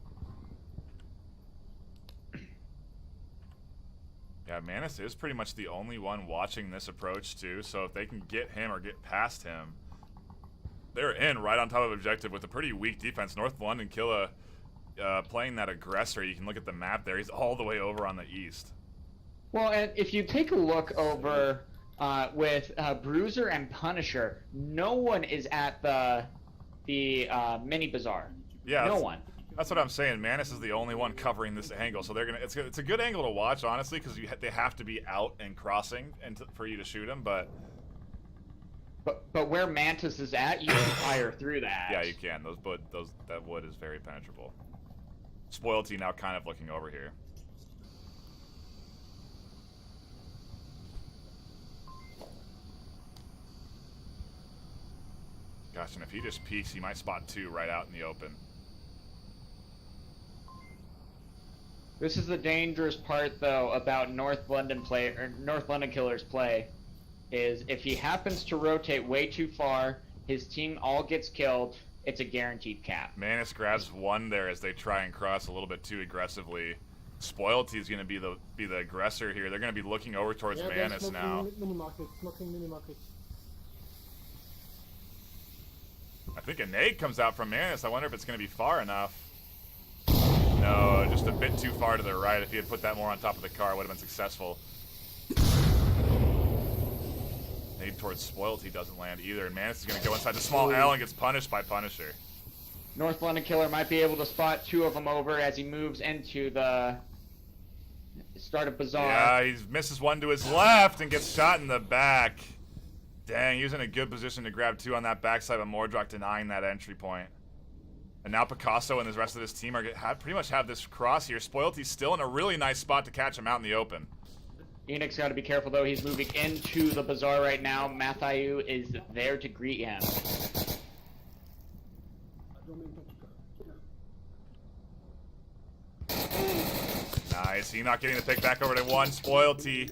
Yeah, Manus is pretty much the only one watching this approach too, so if they can get him or get past him, they're in right on top of objective with a pretty weak defense. North London Killa playing that aggressor. You can look at the map there. He's all the way over on the east. Well, and if you take a look over with Bruiser and Punisher, no one is at the mini bazaar. Yeah, no one. That's what I'm saying. Manus is the only one covering this angle, so they're gonna. It's a good angle to watch, honestly, because they have to be out and crossing and for you to shoot him. But where Mantis is at, you can fire through that. yeah, you can. That wood is very penetrable. Spoilty now kind of looking over here. Gosh, and if he just peeks, he might spot 2 right out in the open. This is the dangerous part, though, about North London Killer's play, is if he happens to rotate way too far, his team all gets killed. It's a guaranteed cap. Manus grabs 1 there as they try and cross a little bit too aggressively. Spoilty is going to be the aggressor here. They're going to be looking over towards Manus now. Smoking mini market. I think a nade comes out from Manus. I wonder if it's going to be far enough. No, just a bit too far to the right. If he had put that more on top of the car, it would have been successful. Nade towards Spoilty doesn't land either, and Manus is going to go inside the small L and gets punished by Punisher. North London Killer might be able to spot 2 of them over as he moves into the start of Bazaar. Yeah, he misses 1 to his left and gets shot in the back. Dang, he was in a good position to grab 2 on that backside, but Mordrock denying that entry point. And now Picasso and the rest of his team are pretty much have this cross here. Spoilty's still in a really nice spot to catch him out in the open. Enix got to be careful, though. He's moving into the Bazaar right now. Mathayu is there to greet him. Nice. Enoch getting the pick back over to 1. Spoilty.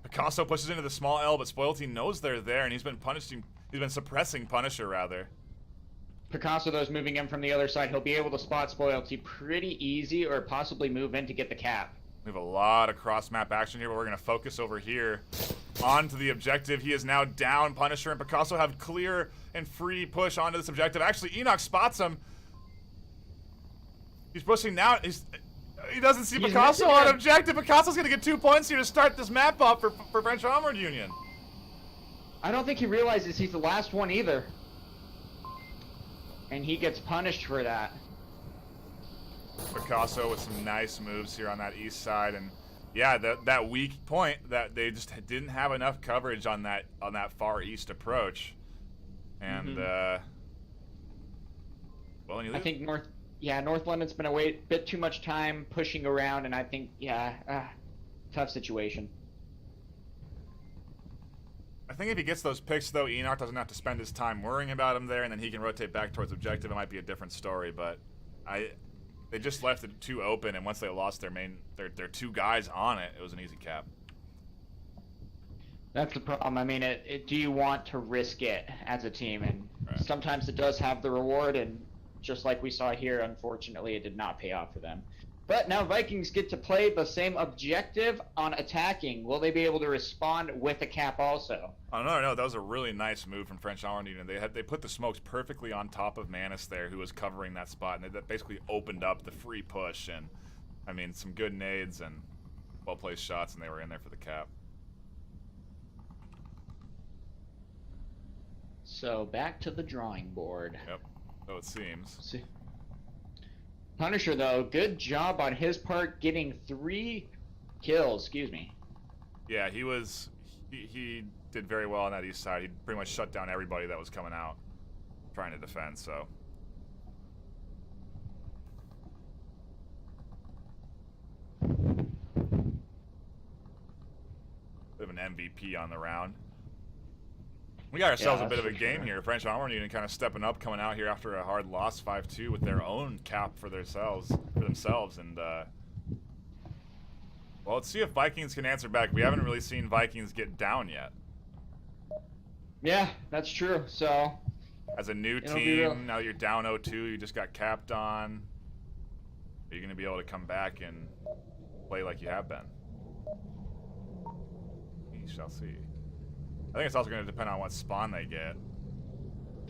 Picasso pushes into the small L, but Spoilty knows they're there, and he's been suppressing Punisher, rather. Picasso, though, is moving in from the other side. He'll be able to spot Spoilty pretty easy, or possibly move in to get the cap. We have a lot of cross-map action here, but we're going to focus over here onto the objective. He is now down. Punisher and Picasso have clear and free push onto this objective. Actually, Enoch spots him. He's pushing now. He doesn't see Picasso on objective. Picasso's going to get 2 points here to start this map up for French Onward Union. I don't think he realizes he's the last one either. And he gets punished for that. Picasso with some nice moves here on that east side, and yeah, that weak point that they just didn't have enough coverage on that far east approach, and well, I think North London's been a bit too much time pushing around, and I think tough situation. I think if he gets those picks, though, Enoch doesn't have to spend his time worrying about him there, and then he can rotate back towards objective. It might be a different story, but they just left it too open, and once they lost their 2 guys on it, it was an easy cap. That's the problem. I mean, do you want to risk it as a team? And Right. Sometimes it does have the reward, and just like we saw here, unfortunately, it did not pay off for them. But now Vikings get to play the same objective on attacking. Will they be able to respond with a cap also? Oh, no, that was a really nice move from French Onward Union. They put the smokes perfectly on top of Manus there, who was covering that spot, and that basically opened up the free push. And I mean, some good nades and well-placed shots, and they were in there for the cap. So back to the drawing board. Yep. So it seems. See. Punisher, though, good job on his part getting 3 kills. Excuse me. Yeah, he did very well on that east side. He pretty much shut down everybody that was coming out trying to defend, so. Bit of an MVP on the round. We got ourselves Yeah, a bit of a that's for game sure. here. French Onward Union kind of stepping up, coming out here after a hard loss 5-2 with their own cap for themselves, and well, let's see if Vikings can answer back. We haven't really seen Vikings get down yet. Yeah, that's true. So As a new It'll be real. team, now that you're down 0-2, you just got capped on. Are you going to be able to come back and play like you have been? We shall see. I think it's also going to depend on what spawn they get.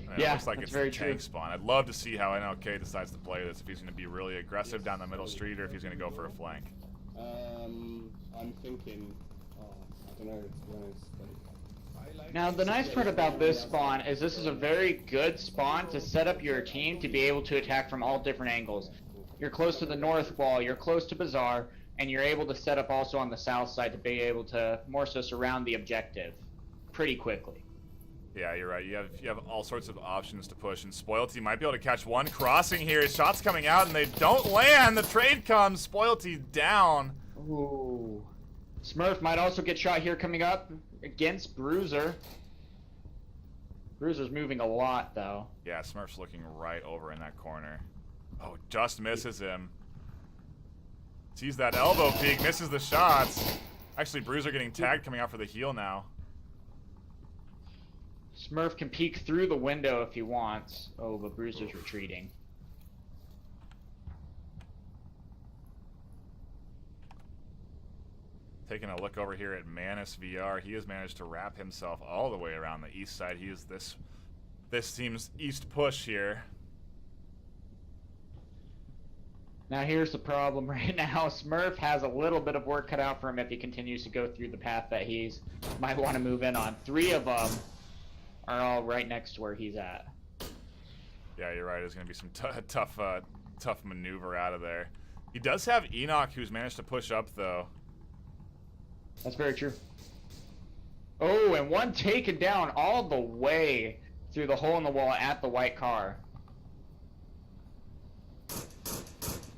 And Yeah, it looks like that's it's very the tank true. spawn. I'd love to see how NLK decides to play this. If he's going to be really aggressive down the middle street, or if he's going to go for a flank. I'm thinking, I don't know, to be honest. But now the nice part about this spawn is this is a very good spawn to set up your team to be able to attack from all different angles. You're close to the north wall, you're close to Bazaar, and you're able to set up also on the south side to be able to more so surround the objective pretty quickly. Yeah, you're right. You have all sorts of options to push, and Spoilty might be able to catch one crossing here. His shot's coming out, and they don't land. The trade comes. Spoilty down. Ooh. Smurf might also get shot here coming up against Bruiser. Bruiser's moving a lot, though. Yeah, Smurf's looking right over in that corner. Oh, just misses him. Sees that elbow peek, misses the shots. Actually, Bruiser getting tagged coming out for the heal now. Smurf can peek through the window if he wants. Oh, but Bruiser's retreating. Taking a look over here at Manus VR, he has managed to wrap himself all the way around the east side. He is this team's east push here. Now here's the problem right now. Smurf has a little bit of work cut out for him if he continues to go through the path that he's might want to move in on. 3 of them are all right next to where he's at. Yeah, you're right. There's going to be some tough maneuver out of there. He does have Enoch, who's managed to push up, though. That's very true. Oh, and one taken down all the way through the hole in the wall at the white car.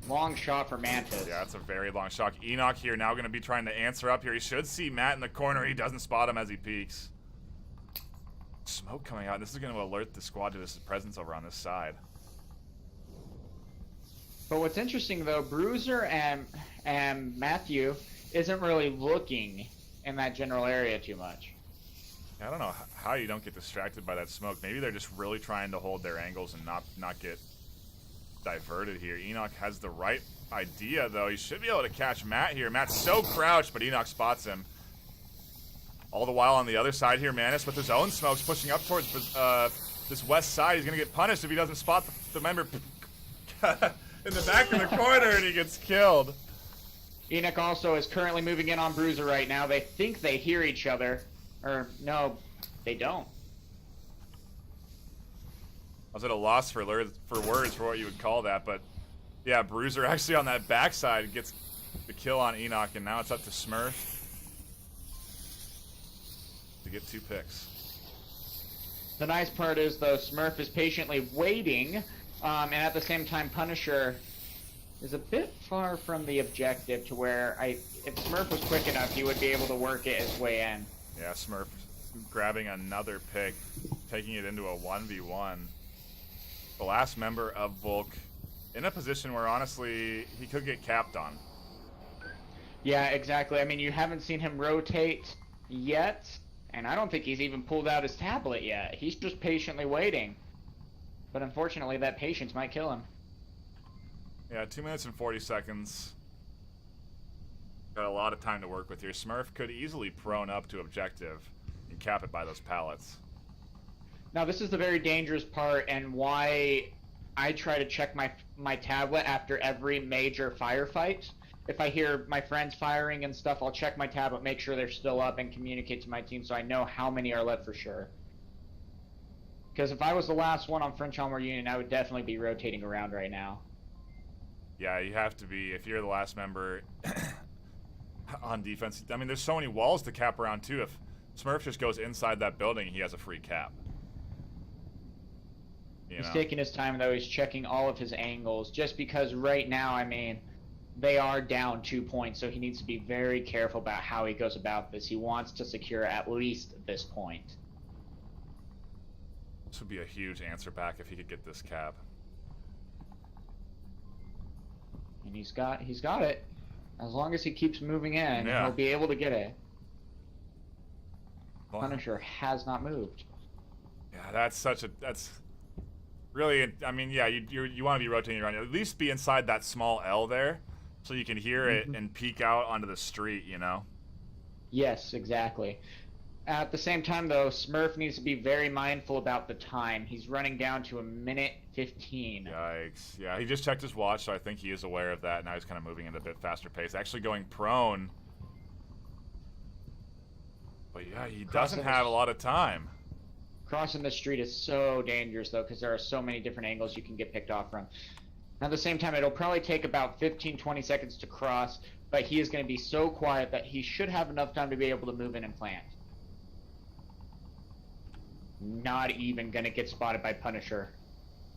Long shot for Mantis. Yeah, that's a very long shot. Enoch here now going to be trying to answer up here. He should see Matt in the corner. He doesn't spot him as he peeks. Smoke coming out. This is going to alert the squad to his presence over on this side. But what's interesting, though, Bruiser and Matthew isn't really looking in that general area too much. I don't know how you don't get distracted by that smoke. Maybe they're just really trying to hold their angles and not get diverted here. Enoch has the right idea, though. He should be able to catch Matt here. Matt's so crouched, but Enoch spots him. All the while on the other side here, Manus with his own smokes pushing up towards this west side. He's going to get punished if he doesn't spot the member in the back of the corner, and he gets killed. Enoch also is currently moving in on Bruiser right now. They think they hear each other. Or, no, they don't. I was at a loss for words for what you would call that, but yeah, Bruiser actually on that backside gets the kill on Enoch, and now it's up to Smurf to get 2 picks. The nice part is, though, Smurf is patiently waiting, and at the same time, Punisher is a bit far from the objective to where if Smurf was quick enough, he would be able to work it his way in. Yeah, Smurf grabbing another pick, taking it into a 1v1. The last member of Volk in a position where, honestly, he could get capped on. Yeah, exactly. I mean, you haven't seen him rotate yet, and I don't think he's even pulled out his tablet yet. He's just patiently waiting. But unfortunately, that patience might kill him. Yeah, 2 minutes and 40 seconds. Got a lot of time to work with here. Smurf could easily prone up to objective and cap it by those pallets. Now, this is the very dangerous part, and why I try to check my tablet after every major firefight. If I hear my friends firing and stuff, I'll check my tablet, make sure they're still up, and communicate to my team so I know how many are left for sure. Because if I was the last one on French Onward Union, I would definitely be rotating around right now. Yeah, you have to be if you're the last member on defense. I mean, there's so many walls to cap around too. If Smurf just goes inside that building, he has a free cap. He's taking his time though. He's checking all of his angles. Just because right now, I mean, they are down 2 points, so he needs to be very careful about how he goes about this. He wants to secure at least this point. This would be a huge answer back if he could get this cap. And he's got it. As long as he keeps moving in, Yeah. he'll be able to get it. Well, Punisher has not moved. yeah, that's really. I mean, yeah, you want to be rotating around. At least be inside that small L there, so you can hear it and peek out onto the street. You know. Yes, exactly. At the same time, though, Smurf needs to be very mindful about the time. He's running down to 1:15. Yikes. Yeah, he just checked his watch, so I think he is aware of that. Now he's kind of moving at a bit faster pace. Actually going prone. But yeah, he doesn't have a lot of time. Crossing the street is so dangerous, though, because there are so many different angles you can get picked off from. At the same time, it'll probably take about 15-20 seconds to cross, but he is going to be so quiet that he should have enough time to be able to move in and plant. Not even going to get spotted by Punisher.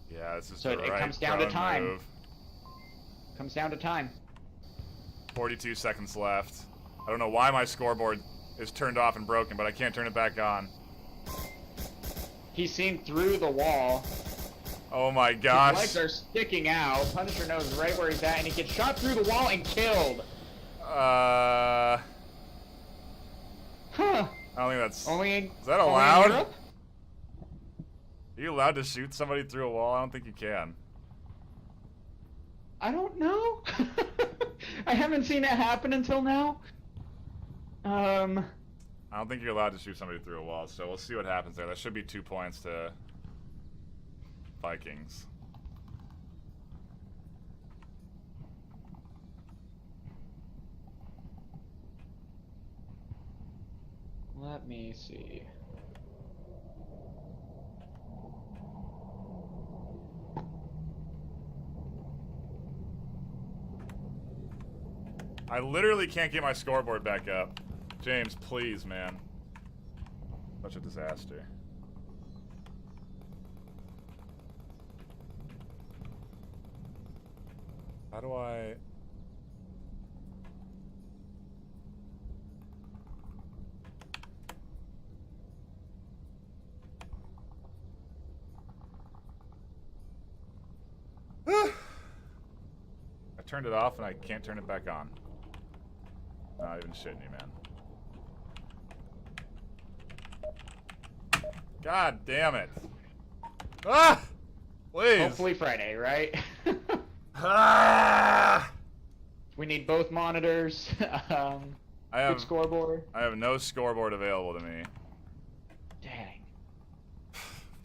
Yeah, this is So the it right comes down to prone time. move. Comes down to time. 42 seconds left. I don't know why my scoreboard is turned off and broken, but I can't turn it back on. He's seen through the wall. Oh my His gosh. legs are sticking out. Punisher knows right where he's at, and he gets shot through the wall and killed. Huh. Huh. I don't think that's... Is that allowed? Are you allowed to shoot somebody through a wall? I don't think you can. I don't know. I haven't seen it happen until now. I don't think you're allowed to shoot somebody through a wall, so we'll see what happens there. That should be 2 points to Vikings. Let me see. I literally can't get my scoreboard back up. James, please, man. Such a disaster. How do I... I turned it off and I can't turn it back on. Not even shitting you, man. God damn it. Ah! Please. Hopefully Friday, right? Ah! We need both monitors. I Good have scoreboard. I have no scoreboard available to me Dang.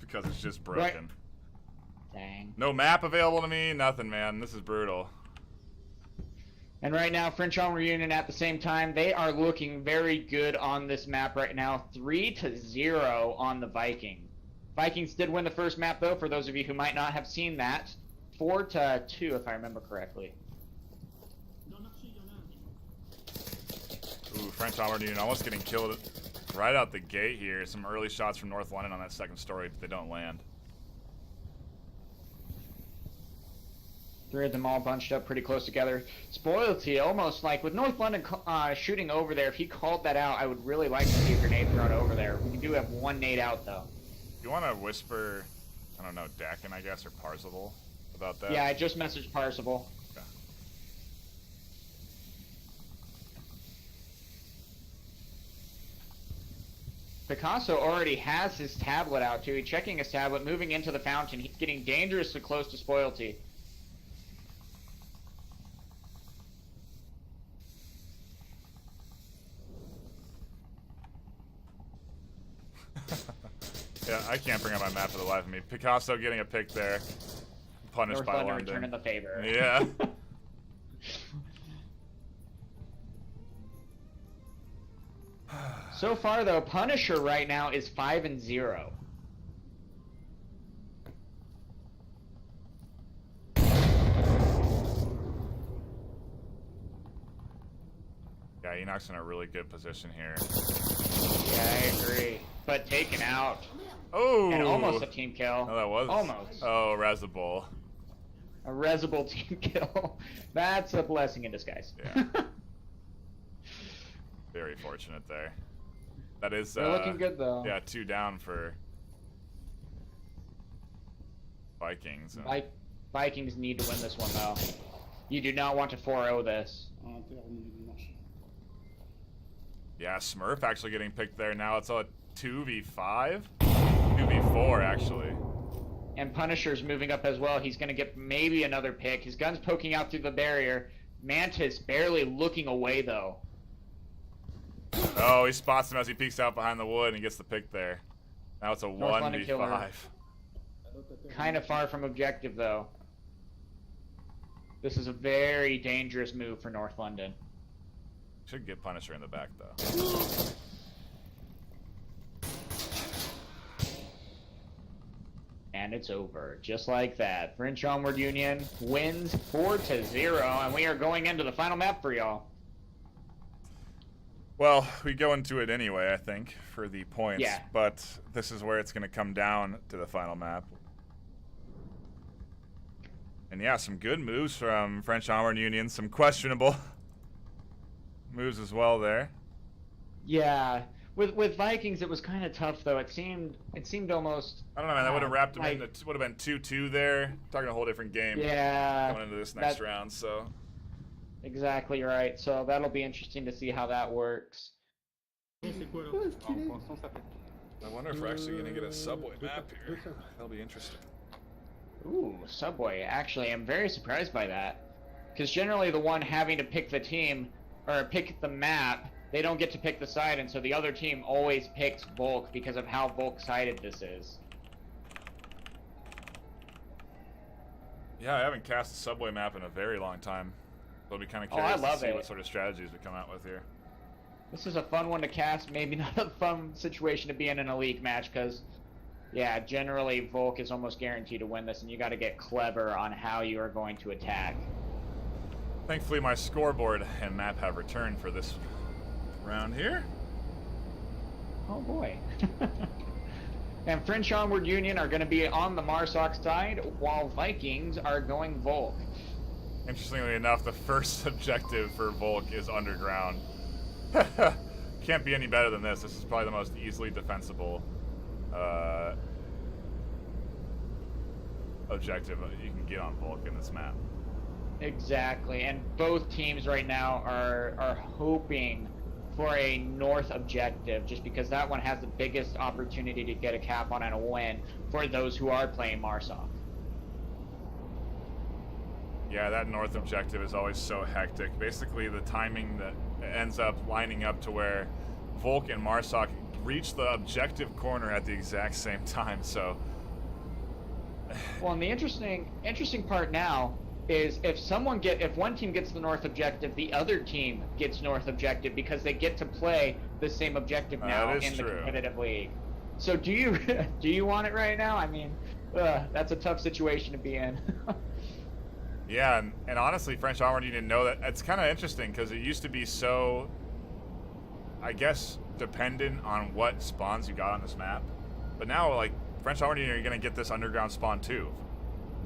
because it's just broken. Right. Dang. No map available to me, nothing, man. This is brutal. And right now, French Onward Union at the same time, they are looking very good on this map right now. 3-0 on the Vikings. Vikings did win the first map, though, for those of you who might not have seen that. 4-2, if I remember correctly. Ooh, French Onward Union almost getting killed right out the gate here. Some early shots from North London on that second story, but they don't land. 3 of them all bunched up pretty close together. Spoilty, almost like with North London shooting over there, if he called that out, I would really like to see a grenade thrown over there. We do have one nade out, though. You want to whisper, I don't know, Dakin, I guess, or Parzival about that? Yeah, I just messaged Parzival. Okay. Picasso already has his tablet out, too. He's checking his tablet, moving into the fountain. He's getting dangerously close to Spoilty. Yeah, I can't bring up my map for the life of me. Picasso getting a pick there. Punished North by London London. returning the favor. Yeah. So far, though, Punisher right now is 5-0. Yeah, Enoch's in a really good position here. Yeah, I agree. But taken out. Oh! And almost a team kill. Oh, that was. Almost. Oh, Razabul. A resible team kill. That's a blessing in disguise. Yeah. Very fortunate there. That is. They're looking good though. Yeah, 2 down for Vikings. Vikings need to win this one though. You do not want to 4-0 this. Yeah, Smurf actually getting picked there. Now it's a 2v5? 2v4 actually. And Punisher's moving up as well. He's going to get maybe another pick. His gun's poking out through the barrier. Mantis barely looking away though. Oh, he spots him as he peeks out behind the wood and gets the pick there. Now it's a North London killer. 1v5. Kind of far from objective though. This is a very dangerous move for North London. Should get Punisher in the back though. And it's over, just like that. French Onward Union wins 4-0, and we are going into the final map for y'all. Well, we go into it anyway, I think, for the points. Yeah. But this is where it's going to come down to the final map. And yeah, some good moves from French Onward Union. Some questionable moves as well there. Yeah, with Vikings it was kind of tough though. It seemed almost. I don't know, man. That would have wrapped him in. like- It would have been 2-2 there. Talking a whole different game Yeah, coming into this next round. So exactly right. So that'll be interesting to see how that works. C'est quoi là? En constant, ça fait. I wonder if we're actually going to get a subway map here. That'll be interesting. Ooh, Subway. Actually, I'm very surprised by that. Because generally the one having to pick the team, or pick the map, they don't get to pick the side, and so the other team always picks Volk because of how Volk-sided this is. Yeah, I haven't cast a subway map in a very long time. So I'll be kind of Oh, curious I love to see it. what sort of strategies we come out with here. This is a fun one to cast, maybe not a fun situation to be in a league match, because, yeah, generally Volk is almost guaranteed to win this, and you got to get clever on how you are going to attack. Thankfully, my scoreboard and map have returned for this round here. Oh boy. And French Onward Union are going to be on the Marsoc side, while Vikings are going Volk. Interestingly enough, the first objective for Volk is underground. Can't be any better than this. This is probably the most easily defensible objective you can get on Volk in this map. Exactly, and both teams right now are hoping for a north objective, just because that one has the biggest opportunity to get a cap on and a win for those who are playing Marsoc. Yeah, that north objective is always so hectic. Basically, the timing that ends up lining up to where Volk and Marsoc reach the objective corner at the exact same time, so... Well, and the interesting part now is if one team gets the north objective, the other team gets north objective because they get to play the same objective now That is in the true. competitive league. So do you want it right now? I mean, that's a tough situation to be in. Yeah, and honestly, French Onward Union know that. It's kind of interesting because it used to be so, I guess, dependent on what spawns you got on this map. But now, like, French Onward Union are going to get this underground spawn too.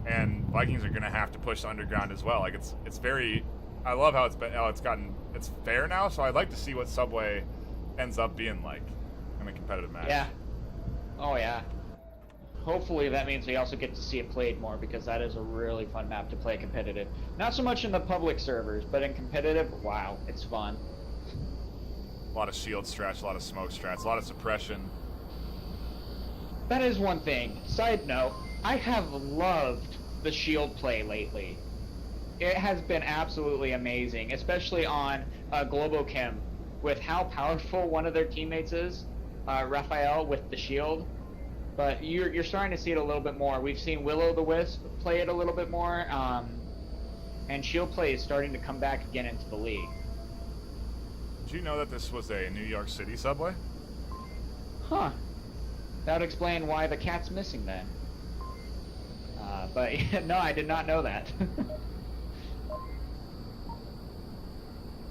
And Vikings are going to have to push the underground as well. Like, it's very, I love how it's fair now, so I'd like to see what Subway ends up being like in a competitive match. Yeah. Oh yeah. Hopefully that means we also get to see it played more, because that is a really fun map to play competitive. Not so much in the public servers, but in competitive, wow, it's fun. A lot of shield strats, a lot of smoke strats, a lot of suppression. That is one thing. Side note, I have loved the shield play lately. It has been absolutely amazing, especially on Globochem, with how powerful one of their teammates is, Raphael, with the shield. But you're starting to see it a little bit more. We've seen Will-O-the-Wisp play it a little bit more, and shield play is starting to come back again into the league. Did you know that this was a New York City subway? Huh. That would explain why the cat's missing then. But no, I did not know that.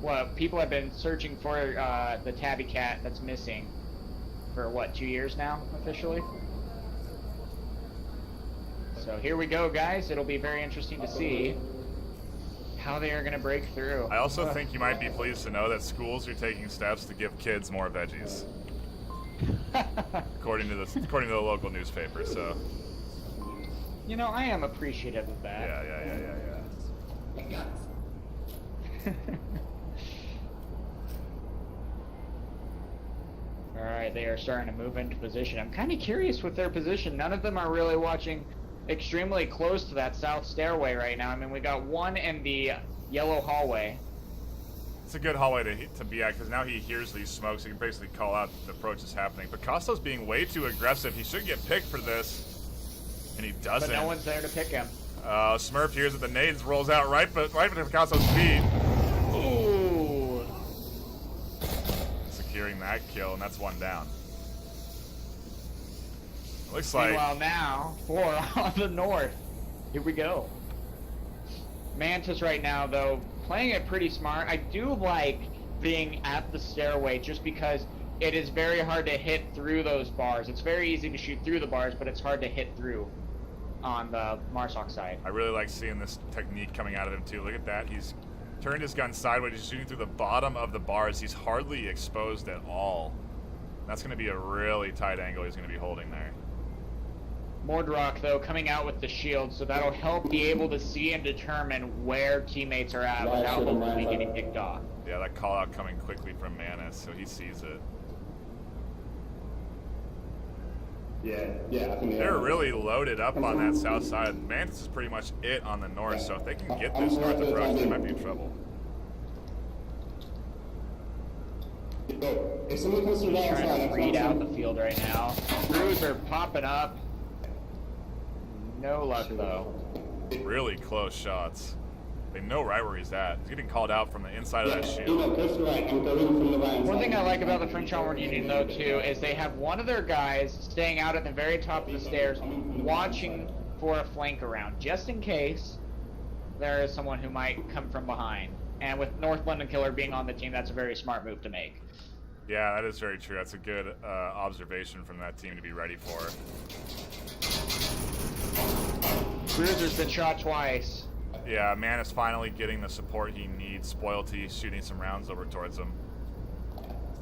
Well, people have been searching for the tabby cat that's missing for what, 2 years now, officially? So here we go, guys. It'll be very interesting to see how they are going to break through. I also think you might be pleased to know that schools are taking steps to give kids more veggies, according to the local newspaper. So. You know, I am appreciative of that. Yeah. All right, they are starting to move into position. I'm kind of curious with their position. None of them are really watching extremely close to that south stairway right now. I mean, we got one in the yellow hallway. It's a good hallway to be at, because now he hears these smokes. He can basically call out the approach is happening. Picasso's being way too aggressive. He should get picked for this, and he doesn't. But no one's there to pick him. Smurf hears that the nades rolls out right to Picasso's feet. Ooh. Securing that kill, and that's one down. It looks like... Meanwhile now, 4 on the north. Here we go. Mantis right now, though, playing it pretty smart. I do like being at the stairway just because it is very hard to hit through those bars. It's very easy to shoot through the bars, but it's hard to hit through on the Marsoc side. I really like seeing this technique coming out of him, too. Look at that. He's turned his gun sideways. He's shooting through the bottom of the bars. He's hardly exposed at all. That's going to be a really tight angle he's going to be holding there. Mordrock, though, coming out with the shield, so that'll help be able to see and determine where teammates are at without hopefully getting picked off. Yeah, that call out coming quickly from Manus, so he sees it. Yeah, I think They're really loaded up on that south side. Mantis is pretty much it on the north, so if they can get this north approach, they might be in trouble. If someone comes to the Trying outside, to read out the field right now. Crews are popping up. No luck, though. Really close shots. They know right where he's at. He's getting called out from the inside of that shield. One thing I like about the French Onward Union, though, too, is they have one of their guys staying out at the very top of the stairs, watching for a flank around, just in case there is someone who might come from behind. And with North London Killer being on the team, that's a very smart move to make. Yeah, that is very true. That's a good observation from that team to be ready for. Cruiser's been shot twice. Yeah, Manus finally getting the support he needs. Spoilty shooting some rounds over towards him.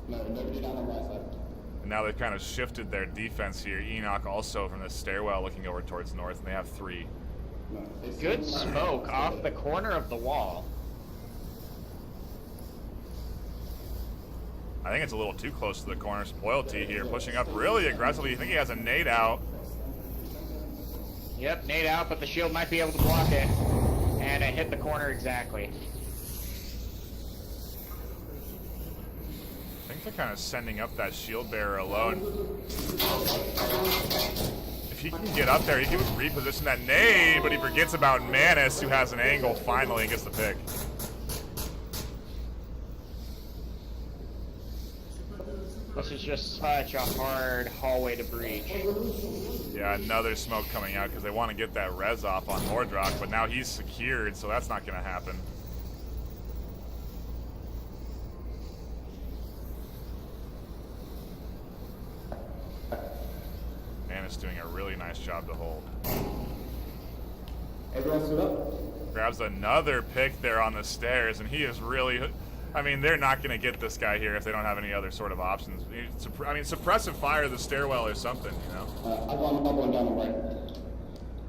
And now they've kind of shifted their defense here. Enoch also from the stairwell looking over towards north, and they have 3. Good smoke off the corner of the wall. I think it's a little too close to the corner. Spoilty here pushing up really aggressively. You think he has a nade out. Yep, nade out, but the shield might be able to block it. And it hit the corner exactly. I think they're kind of sending up that shield bearer alone. If he can get up there, he can reposition that nade, but he forgets about Manus, who has an angle finally and gets the pick. This is just such a hard hallway to breach. Yeah, another smoke coming out because they want to get that res off on Mordrock, but now he's secured, so that's not going to happen. Manus doing a really nice job to hold. Everyone stood up. Grabs another pick there on the stairs, and he is really... I mean, they're not going to get this guy here if they don't have any other sort of options. I mean, suppressive fire the stairwell or something, you know? I want one down the right.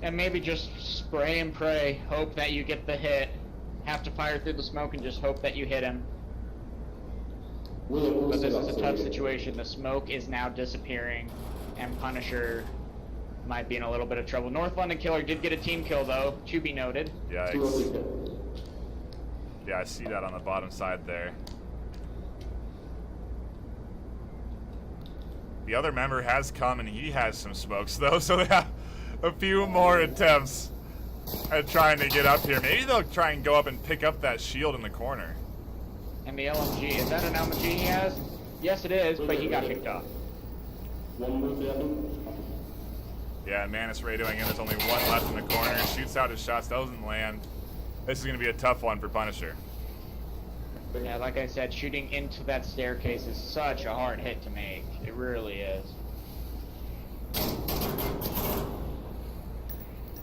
And maybe just spray and pray. Hope that you get the hit. Have to fire through the smoke and just hope that you hit him. But this is a tough situation. The smoke is now disappearing, and Punisher might be in a little bit of trouble. North London Killer did get a team kill, though, to be noted. Yikes. Yeah, I see that on the bottom side there. The other member has come, and he has some smokes, though, so they have a few more attempts at trying to get up here. Maybe they'll try and go up and pick up that shield in the corner. And the LMG, is that an LMG he has? Yes, it is, but he got picked off. Yeah, Manus radioing in. There's only one left in the corner. Shoots out his shots, doesn't land. This is going to be a tough one for Punisher. But yeah, like I said, shooting into that staircase is such a hard hit to make. It really is.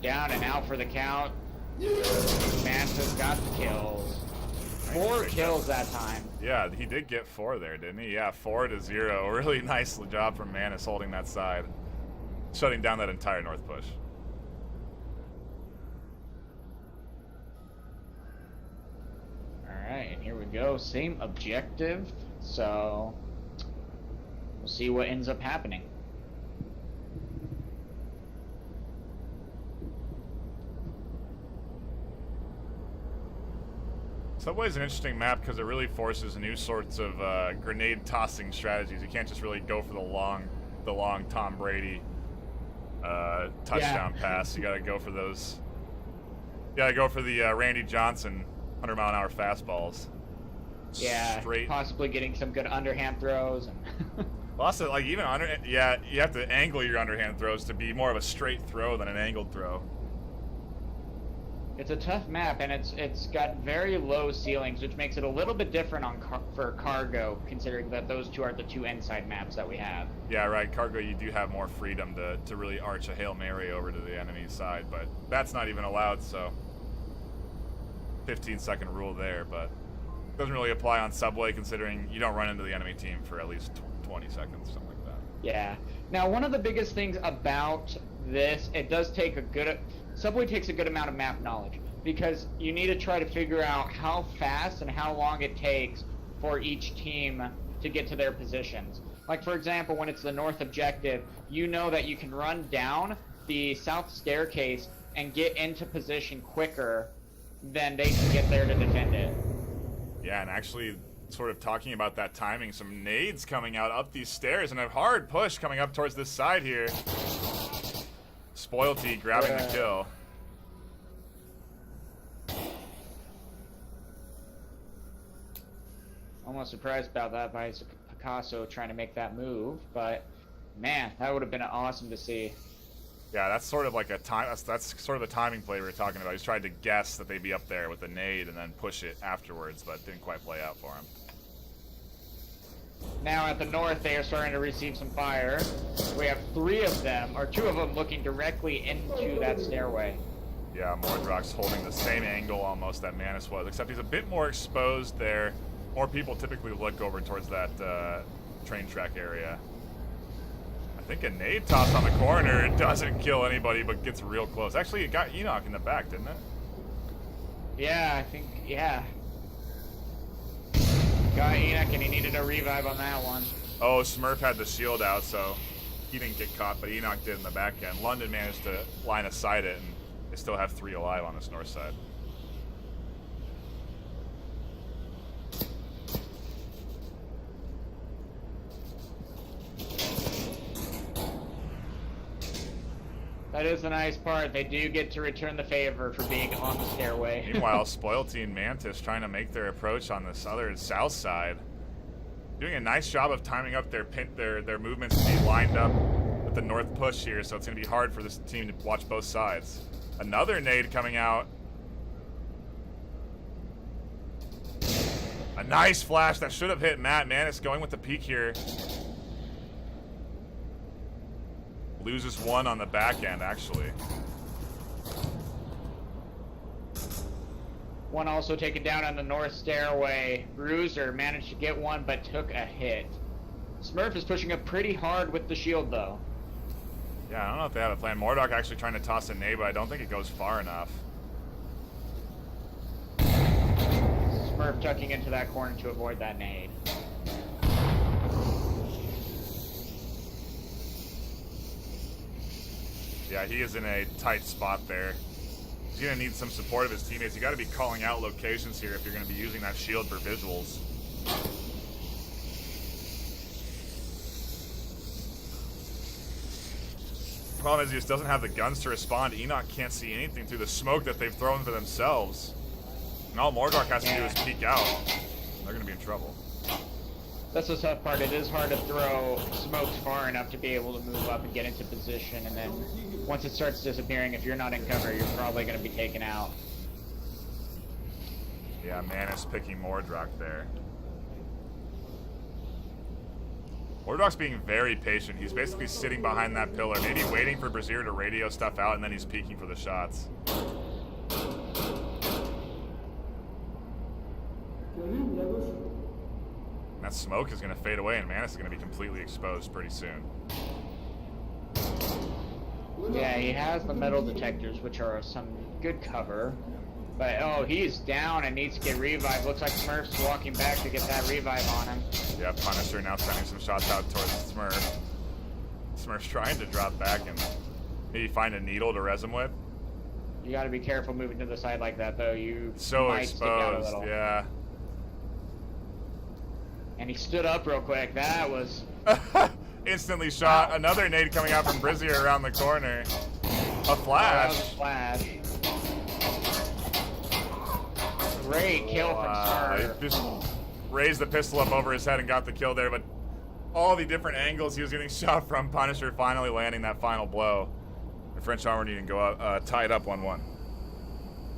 Down and out for the count. Mantis got the kills. 4 kills that time. Yeah, he did get 4 there, didn't he? Yeah, 4-0. Really nice job from Mantis holding that side. Shutting down that entire north push. Alright, and here we go. Same objective. So, we'll see what ends up happening. Subway is an interesting map because it really forces new sorts of grenade tossing strategies. You can't just really go for the long Tom Brady touchdown pass. You gotta go for those. You gotta go for the Randy Johnson 100-mile-an-hour fastballs. Yeah, Straight. possibly getting some good underhand throws. And Well, also, like even yeah, you have to angle your underhand throws to be more of a straight throw than an angled throw. it's a tough map, and it's got very low ceilings, which makes it a little bit different on for cargo, considering that those two are the 2 inside maps that we have. Yeah, right. Cargo, you do have more freedom to really arch a Hail Mary over to the enemy side, but that's not even allowed, so 15-second rule there, but doesn't really apply on Subway considering you don't run into the enemy team for at least 20 seconds, something like that. Yeah. Now, one of the biggest things about this, it does take a good... Subway takes a good amount of map knowledge, because you need to try to figure out how fast and how long it takes for each team to get to their positions. Like, for example, when it's the north objective, you know that you can run down the south staircase and get into position quicker than they can get there to defend it. Yeah, and actually, sort of talking about that timing, some nades coming out up these stairs, and a hard push coming up towards this side here. Spoilty grabbing the kill. Almost surprised about that by Picasso trying to make that move, but man, that would have been awesome to see. Yeah, that's sort of like a time. That's sort of the timing play we were talking about. He's tried to guess that they'd be up there with the nade and then push it afterwards, but it didn't quite play out for him. Now at the north, they are starting to receive some fire. We have 3 of them, or 2 of them, looking directly into that stairway. Yeah, Mordrock's holding the same angle almost that Manus was, except he's a bit more exposed there. More people typically look over towards that train track area. I think a nade toss on the corner. It doesn't kill anybody, but gets real close. Actually, it got Enoch in the back, didn't it? Yeah, I think, yeah. Got Enoch, and he needed a revive on that one. Oh, Smurf had the shield out, so he didn't get caught, but Enoch did in the back end. London managed to line aside it, and they still have 3 alive on this north side. That is the nice part. They do get to return the favor for being on the stairway. Meanwhile, Spoilty and Mantis trying to make their approach on this other south side. Doing a nice job of timing up their movements to be lined up with the north push here, so it's going to be hard for this team to watch both sides. Another nade coming out. A nice flash that should have hit Matt. Mantis going with the peek here. Loses 1 on the back end, actually. One also taken down on the north stairway. Bruiser managed to get 1, but took a hit. Smurf is pushing up pretty hard with the shield, though. Yeah, I don't know if they have a plan. Mordock actually trying to toss a nade, but I don't think it goes far enough. Smurf tucking into that corner to avoid that nade. Yeah, he is in a tight spot there. He's going to need some support of his teammates. You got to be calling out locations here if you're going to be using that shield for visuals. The problem is he just doesn't have the guns to respond. Enoch can't see anything through the smoke that they've thrown for themselves. And all Mordrock has to do is peek out. They're going to be in trouble. That's the tough part. It is hard to throw smokes far enough to be able to move up and get into position, and then once it starts disappearing, if you're not in cover, you're probably going to be taken out. Yeah, Manus picking Mordrock there. Mordrock's being very patient. He's basically sitting behind that pillar, maybe waiting for Brazier to radio stuff out, and then he's peeking for the shots. That smoke is going to fade away, and Manus is going to be completely exposed pretty soon. Yeah, he has the metal detectors, which are some good cover. But, oh, he's down and needs to get revived. Looks like Smurf's walking back to get that revive on him. Yeah, Punisher now sending some shots out towards Smurf. Smurf's trying to drop back and maybe find a needle to res him with. You gotta be careful moving to the side like that, though. You So might stick out a exposed, little. yeah. And he stood up real quick. That was... Instantly shot. Another nade coming out from Brazier around the corner. A flash. That was a flash. Great kill from Smurf. He just raised the pistol up over his head and got the kill there, but all the different angles he was getting shot from, Punisher finally landing that final blow. The French armor needing to go out, tied up 1-1.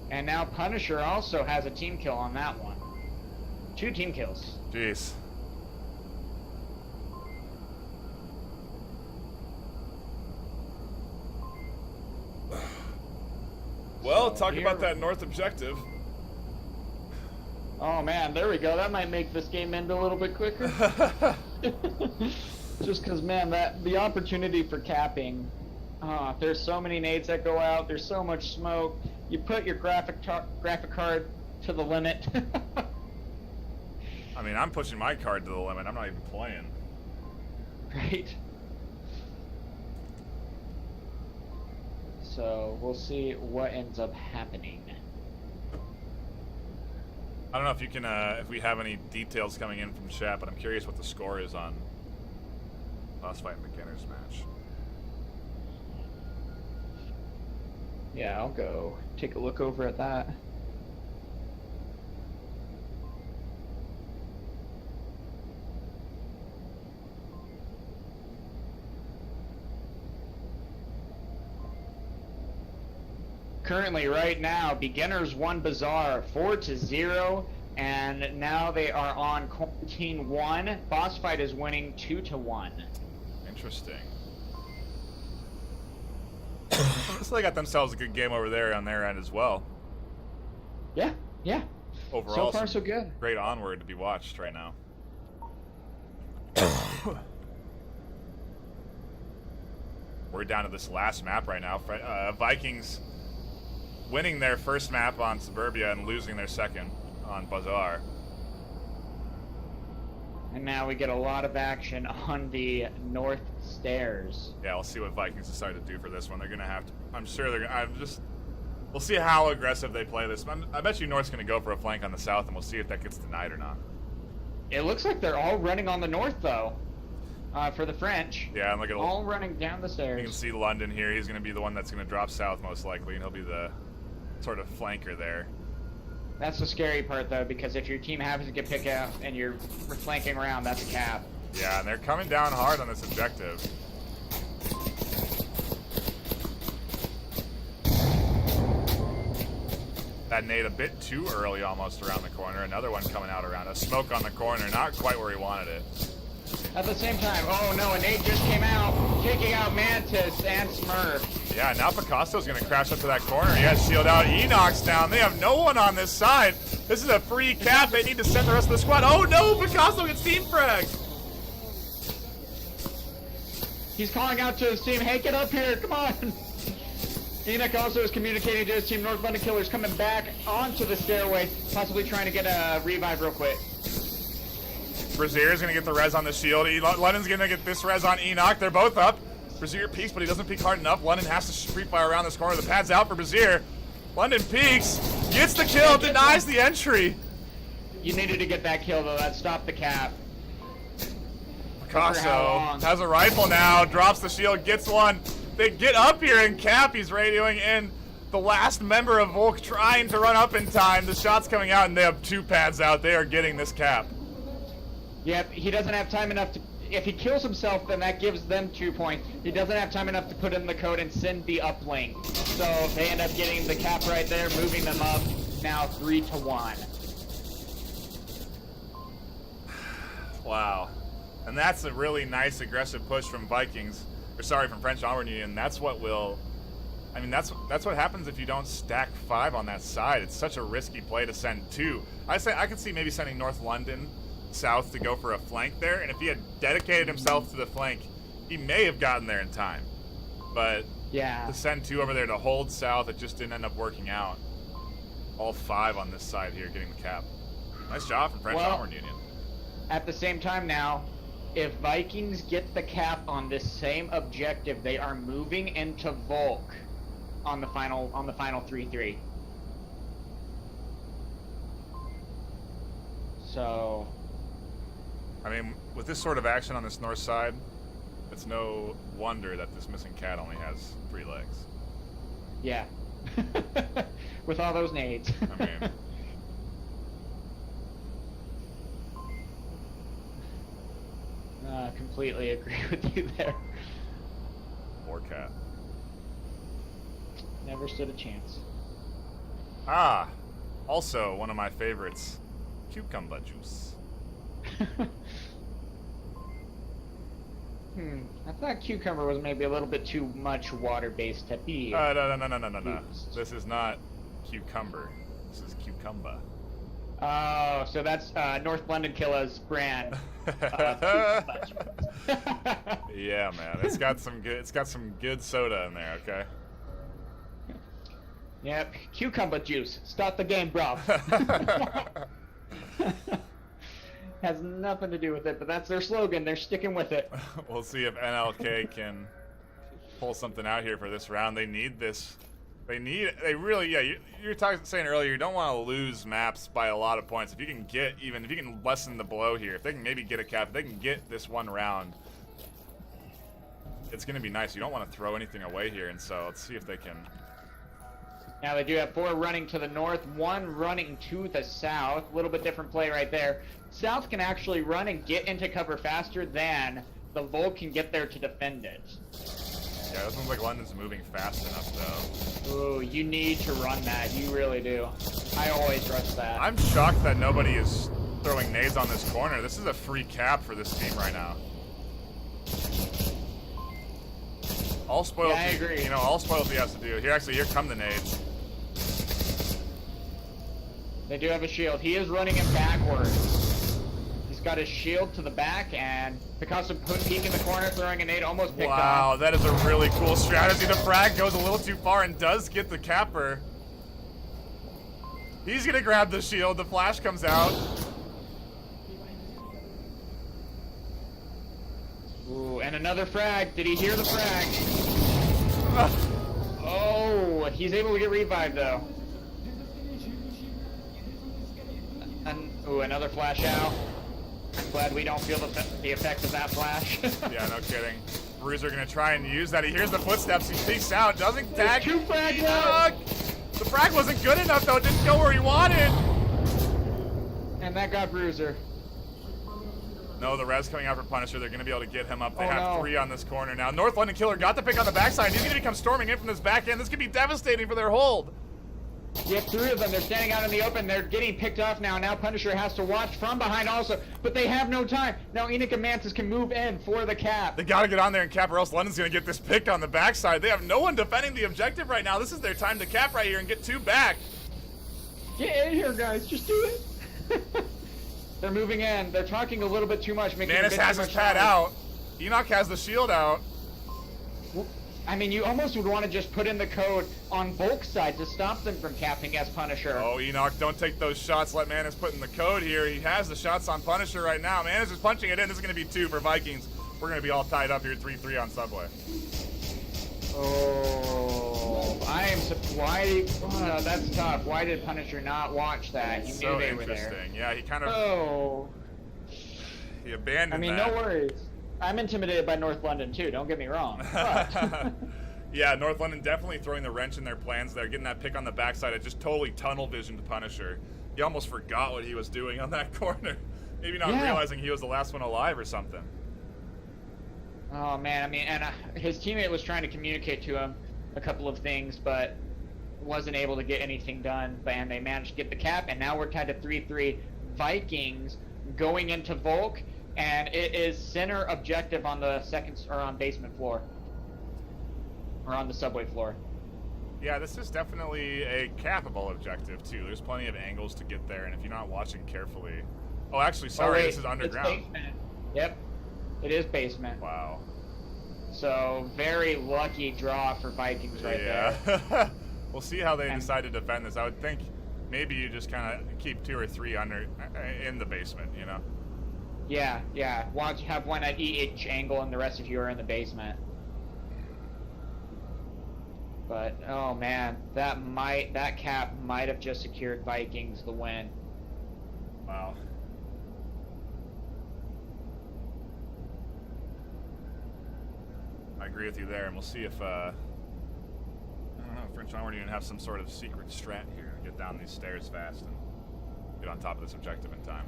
And now Punisher also has a team kill on that one. 2 team kills. Jeez. Well, talk about that north objective. Oh man, there we go. That might make this game end a little bit quicker. Just because, man, the opportunity for capping. There's so many nades that go out. There's so much smoke. You put your graphic card to the limit. I mean, I'm pushing my card to the limit. I'm not even playing. Right. So we'll see what ends up happening. I don't know if you can, if we have any details coming in from chat, but I'm curious what the score is on Boss Fight and Beginner's match. Yeah, I'll go take a look over at that. Currently, right now, Beginners 1 Bazaar 4-0, and now they are on Quarantine 1. Boss Fight is winning 2-1. Interesting. So they got themselves a good game over there on their end as well. Yeah, yeah. Overall, So far, some so good. great Onward to be watched right now. We're down to this last map right now. Vikings winning their first map on Suburbia and losing their second on Bazaar. And now we get a lot of action on the north stairs. Yeah, we'll see what Vikings decide to do for this one. They're gonna have to. I'm sure they're gonna. We'll see how aggressive they play this. I bet you North's gonna go for a flank on the south, and we'll see if that gets denied or not. It looks like they're all running on the north, though, for the French. Yeah, and look at all running down the you stairs. can see London here. He's gonna be the one that's gonna drop south most likely, and he'll be the sort of flanker there. That's the scary part, though, because if your team happens to get picked out and you're flanking around, that's a cap. Yeah, and they're coming down hard on this objective. That nade a bit too early almost around the corner. Another one coming out around us. Smoke on the corner, not quite where he wanted it. At the same time, oh no, a nade just came out, taking out Mantis and Smurf. Yeah, now Picasso's going to crash up to that corner. He has shield out. Enoch's down. They have no one on this side. This is a free cap. They need to send the rest of the squad. Oh no, Picasso gets team fragged. He's calling out to his team, hey, get up here, come on. Enoch also is communicating to his team, North London Killers coming back onto the stairway, possibly trying to get a revive real quick. Brazier's going to get the res on the shield. London's going to get this res on Enoch. They're both up. Brazier peeks, but he doesn't peek hard enough. London has to street fire around this corner. The pad's out for Brazier. London peeks, gets the kill, denies the entry. You needed to get that kill, though. That stopped the cap. Picasso has a rifle now, drops the shield, gets one. They get up here and cap. He's radioing in. The last member of Volk trying to run up in time. The shot's coming out, and they have 2 pads out. They are getting this cap. Yep, he doesn't have time enough to... If he kills himself, then that gives them 2 points. He doesn't have time enough to put in the code and send the uplink. So they end up getting the cap right there, moving them up. Now 3-1. Wow. And that's a really nice aggressive push from Vikings. Or sorry, from French Onward Union. That's what will... I mean, that's what happens if you don't stack 5 on that side. It's such a risky play to send 2. I could see maybe sending North London south to go for a flank there, and if he had dedicated himself to the flank, he may have gotten there in time. But Yeah. to send 2 over there to hold south, it just didn't end up working out. All 5 on this side here getting the cap. Nice job from French Onward Union. At the same time now, if Vikings get the cap on this same objective, they are moving into Volk on the final 3-3. So, I mean, with this sort of action on this north side, it's no wonder that this missing cat only has 3 legs. yeah. With all those nades. I mean... Completely agree with you there. Poor cat. Never stood a chance. Ah, also one of my favorites, cucumber juice. I thought cucumber was maybe a little bit too much water-based to be. No. This is not cucumber. This is cucumber. Oh, so that's North London Killa's brand. Yeah, man. It's got some good soda in there, okay? Yep, cucumber juice. Start the game, bro. Has nothing to do with it, but that's their slogan. They're sticking with it. We'll see if NLK can pull something out here for this round. They need this. They really, yeah, you were saying earlier, you don't want to lose maps by a lot of points. If you can lessen the blow here, if they can maybe get a cap, if they can get this one round, it's going to be nice. You don't want to throw anything away here, and so let's see if they can. Now they do have 4 running to the north, 1 running to the south. A little bit different play right there. South can actually run and get into cover faster than the Volk can get there to defend it. Yeah, this one's like London's moving fast enough, though. Ooh, you need to run that. You really do. I always rush that. I'm shocked that nobody is throwing nades on this corner. This is a free cap for this team right now. All spoiled. Yeah, I agree. You know, all spoiled he has to do. Here come the nades. They do have a shield. He is running him backwards. He's got his shield to the back, and Picasso peek in the corner, throwing a nade, almost picked off. Wow, that is a really cool strategy. The frag goes a little too far and does get the capper. He's gonna grab the shield. The flash comes out. Ooh, and another frag. Did he hear the frag? Oh, he's able to get revived though. Ooh, another flash out. I'm glad we don't feel the effects of that flash. Yeah, no kidding. Bruiser gonna try and use that. He hears the footsteps. He peeks out. Doesn't tag. 2 frags Enoch. out. The frag wasn't good enough though. It didn't go where he wanted. And that got Bruiser. No, the res coming out for Punisher. They're gonna be able to get him up. They Oh, have no. 3 on this corner now. North London Killer got the pick on the backside. He's gonna come storming in from this back end. This could be devastating for their hold. You have 3 of them. They're standing out in the open. They're getting picked off now. Now Punisher has to watch from behind also. But they have no time. Now Enoch and Mantis can move in for the cap. They gotta get on there and cap, or else London's gonna get this pick on the backside. They have no one defending the objective right now. This is their time to cap right here and get 2 back. Get in here, guys. Just do it. They're moving in. They're talking a little bit too much. Making Mantis a bit has too his much pad noise. out. Enoch has the shield out. I mean, you almost would want to just put in the code on Volk's side to stop them from capping as Punisher. Oh, Enoch, don't take those shots. Let Mantis put in the code here. He has the shots on Punisher right now. Mantis is punching it in. This is going to be 2 for Vikings. We're going to be all tied up here, 3-3 on Subway. Oh, I am why? Oh, that's tough. Why did Punisher not watch that? He So knew they were interesting. there. Yeah, he kind of Oh, he abandoned I mean, that. no worries. I'm intimidated by North London too. Don't get me wrong. But Yeah, North London definitely throwing the wrench in their plans there, getting that pick on the backside. It just totally tunnel visioned Punisher. He almost forgot what he was doing on that corner. Maybe not Yeah. realizing he was the last one alive or something. oh man, I mean, and his teammate was trying to communicate to him a couple of things, but wasn't able to get anything done. And they managed to get the cap, and now we're tied to 3-3. Vikings going into Volk, and it is center objective on the second or on basement floor, or on the subway floor. Yeah, this is definitely a capable objective too. There's plenty of angles to get there, and if you're not watching carefully, oh, actually, sorry, wait, this is underground. It's basement. Yep, it is basement. Wow. So very lucky draw for Vikings right there. Yeah. We'll see how they decide to defend this. I would think maybe you just kind of keep 2 or 3 under in the basement, you know. Yeah, yeah. Why don't you have one at each angle and the rest of you are in the basement? But oh man, that cap might have just secured Vikings the win. Wow. I agree with you there, and we'll see if I don't know, French Onward Union have some sort of secret strat here to get down these stairs fast and get on top of this objective in time.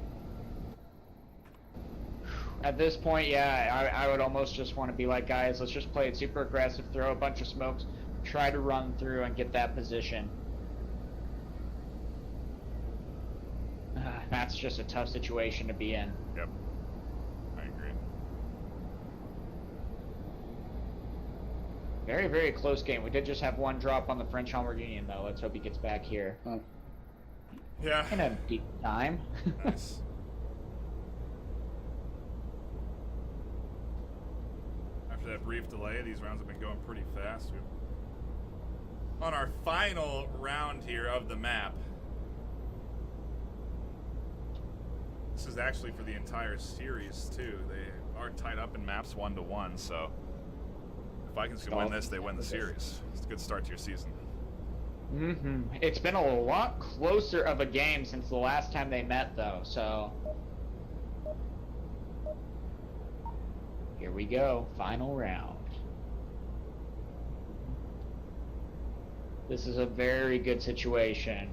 At this point, yeah, I would almost just want to be like, guys, let's just play it super aggressive, throw a bunch of smokes, try to run through and get that position. That's just a tough situation to be in. Yep. I agree. Very, very close game. We did just have one drop on the French Onward Union, though. Let's hope he gets back here. Yeah. In a deep time. Nice. After that brief delay, these rounds have been going pretty fast. We're on our final round here of the map. This is actually for the entire series, too. They are tied up in maps 1-1, so if Vikings can win this, they win the series. It's a good start to your season. Mm-hmm. It's been a lot closer of a game since the last time they met, though, so... Here we go, final round. This is a very good situation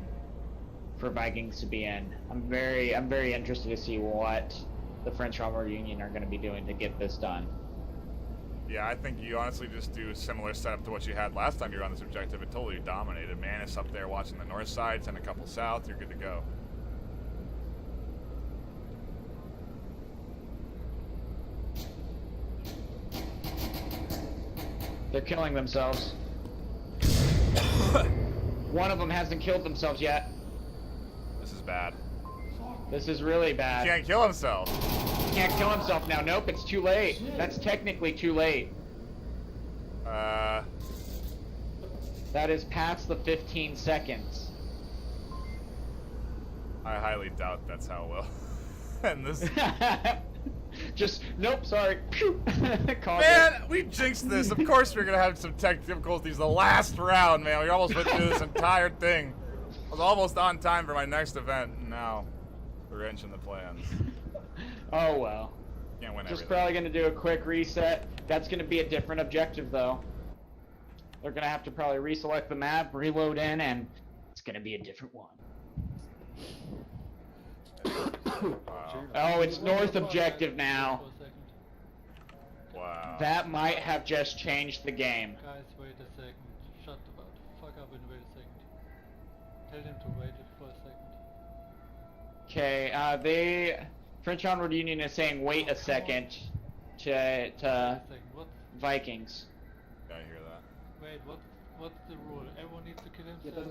for Vikings to be in. I'm very interested to see what the French Onward Union are going to be doing to get this done. Yeah, I think you honestly just do a similar setup to what you had last time you were on this objective. It totally dominated. Manus up there watching the north side, send a couple south, you're good to go. They're killing themselves. One of them hasn't killed themselves yet. This is bad. This is really bad. He can't kill himself. He can't kill himself now. Nope, it's too late. That's technically too late. That is past the 15 seconds. I highly doubt that's how it will. And this... Just, nope, sorry. Man, we jinxed this. Of course we're going to have some tech difficulties the last round, man. We almost went through this entire thing. I was almost on time for my next event, and now we're wrenching the plans. Oh, well. Can't win Just everything. probably going to do a quick reset. That's going to be a different objective, though. They're going to have to probably reselect the map, reload in, and it's going to be a different one. Wow. Oh, it's north objective now. Wow. That might have just changed the game. Guys, wait a second. Shut the fuck up and wait a second. Tell him to wait for a second. Okay, they... French Onward Union is saying wait a second to What? Vikings. Yeah, I hear that. Wait, what's the rule? Everyone needs to kill himself?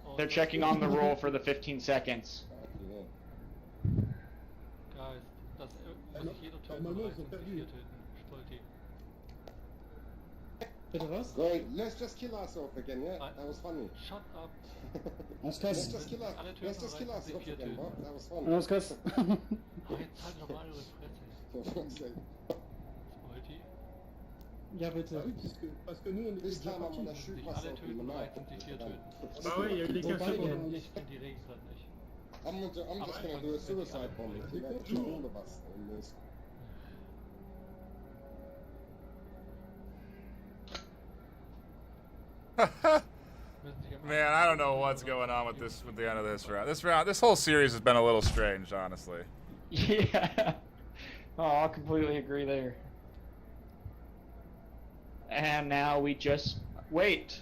Or They're just- checking on the rule for the 15 seconds. Guys, muss ich jeder töten oder reicht es, sich 4 töten? Spolti. Bitte was? Great, let's just kill ourselves again, yeah? That was funny. Shut up. Let's just kill ourselves again, what? That was fun. Jetzt halt doch mal eure Fresse. Spolti. Ja, bitte. This time I'm gonna shoot Sich myself alle in the töten, mouth. reicht und sich 4 töten. Wobei, Ich kenn die Regeln grad nicht. I'm just gonna do a suicide bomb to kill all of us in this. Man, I don't know what's going on with the end of this round. This whole series has been a little strange, honestly. Yeah. Oh, I'll completely agree there. And now we just wait.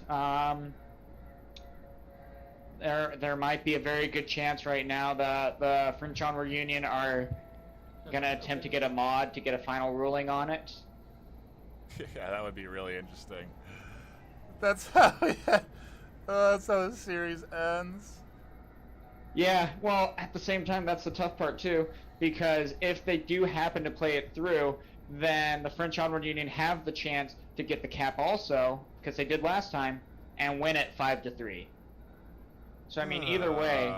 There might be a very good chance right now that the French Onward Union are Gonna attempt to get a mod to get a final ruling on it. Yeah, that would be really interesting. That's how that's how the series ends. Yeah, well, at the same time, that's the tough part too, because if they do happen to play it through, then the French Onward Union have the chance to get the cap also, because they did last time, and win it 5-3. So I mean, either way,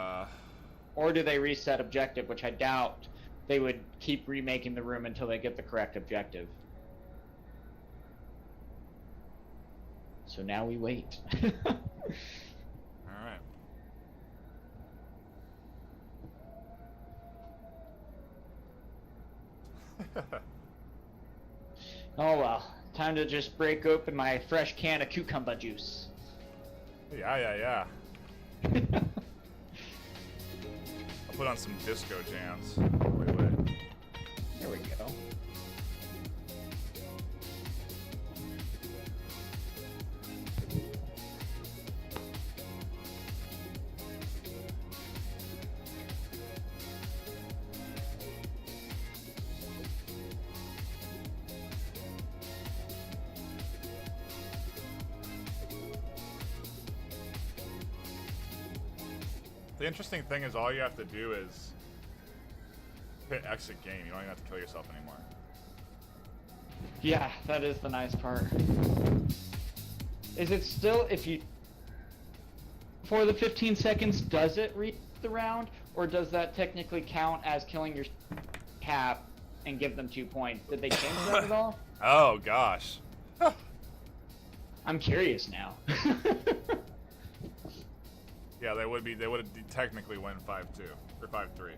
or do they reset objective, which I doubt. They would keep remaking the room until they get the correct objective. So now we wait. Alright. Oh well, time to just break open my fresh can of cucumber juice. Yeah. I'll put on some disco jams. Wait. There we go. The interesting thing is all you have to do is hit exit game. You don't even have to kill yourself anymore. Yeah, that is the nice part. Is it still, if you... For the 15 seconds, does it reach the round? Or does that technically count as killing your cap and give them 2 points? Did they change that at all? Oh, gosh. I'm curious now. Yeah, they would have technically win 5-2 or 5-3.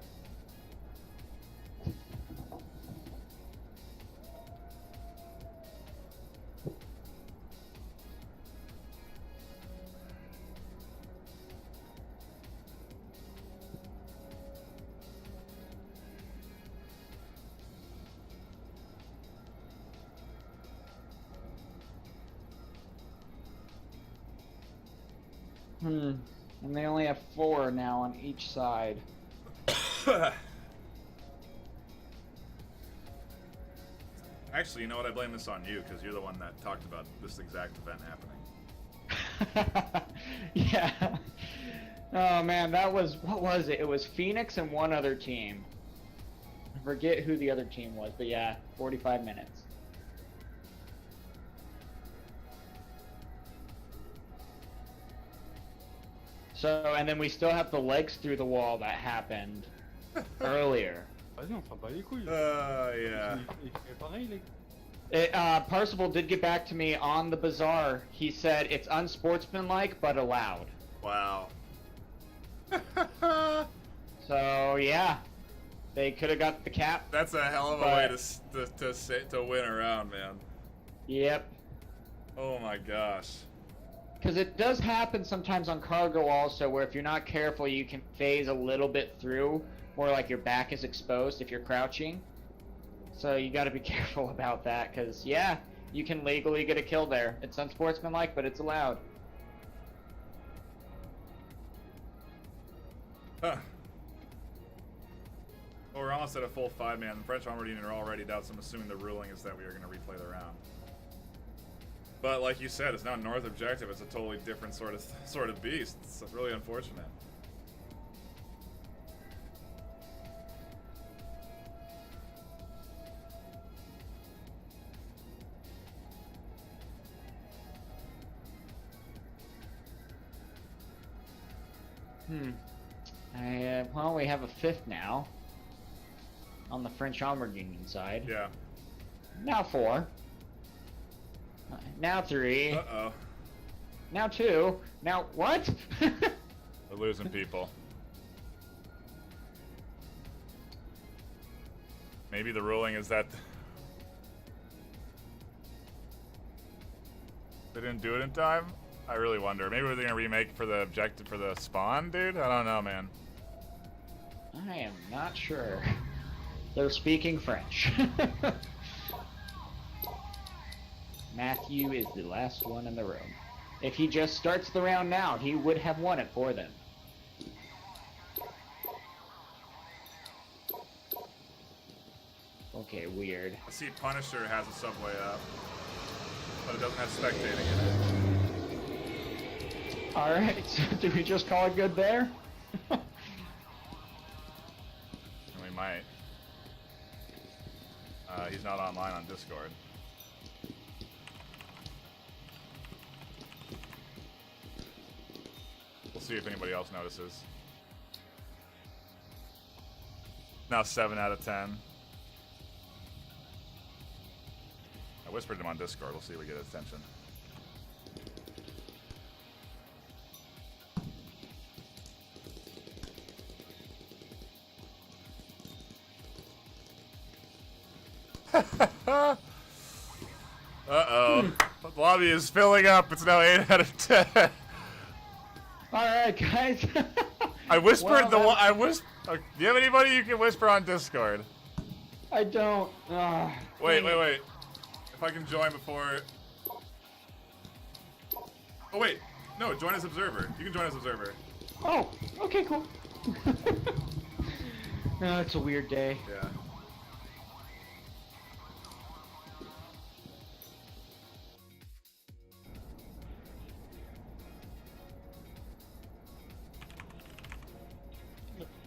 And they only have 4 now on each side. Actually, you know what? I blame this on you because you're the one that talked about this exact event happening. Yeah. Oh man, that was, what was it? It was Phoenix and one other team. I forget who the other team was, but yeah, 45 minutes. So, and then we still have the legs through the wall that happened earlier. Vas-y, on s'en bat les couilles. Yeah. Il fait pareil, les Parsible did get back to me on the bazaar. He said it's unsportsmanlike but allowed. Wow. So yeah, they could have got the cap. That's a hell of a way to win around, man. Yep. Oh my gosh. Because it does happen sometimes on cargo also, where if you're not careful, you can phase a little bit through, where like your back is exposed if you're crouching. So you got to be careful about that, because yeah, you can legally get a kill there. It's unsportsmanlike, but it's allowed. Huh. Well, we're almost at a full 5-man. The French Onward Union are already down, so I'm assuming the ruling is that we are going to replay the round. But like you said, it's not North Objective. It's a totally different sort of beast. It's really unfortunate. Well, we have a 5th now. On the French Onward Union side. Yeah. Now 4. Now 3. Uh-oh. Now 2. Now what? We're losing people. Maybe the ruling is that they didn't do it in time? I really wonder. Maybe they're gonna remake for the objective for the spawn, dude? I don't know, man. I am not sure. They're speaking French. Matthew is the last one in the room. If he just starts the round now, he would have won it for them. Okay, weird. I see Punisher has a subway up, but it doesn't have spectating in it. Alright, so do we just call it good there? And we might. He's not online on Discord. We'll see if anybody else notices. Now 7 out of 10. I whispered him on Discord. We'll see if we get his attention. Uh-oh. The lobby is filling up. It's now 8 out of 10. Alright, guys. I whispered Well, the that- one. I whisper. Do you have anybody you can whisper on Discord? I don't. Wait. If I can join before. Oh wait, no. Join as observer. You can join as observer. Oh, okay, cool. No, it's a weird day. Yeah.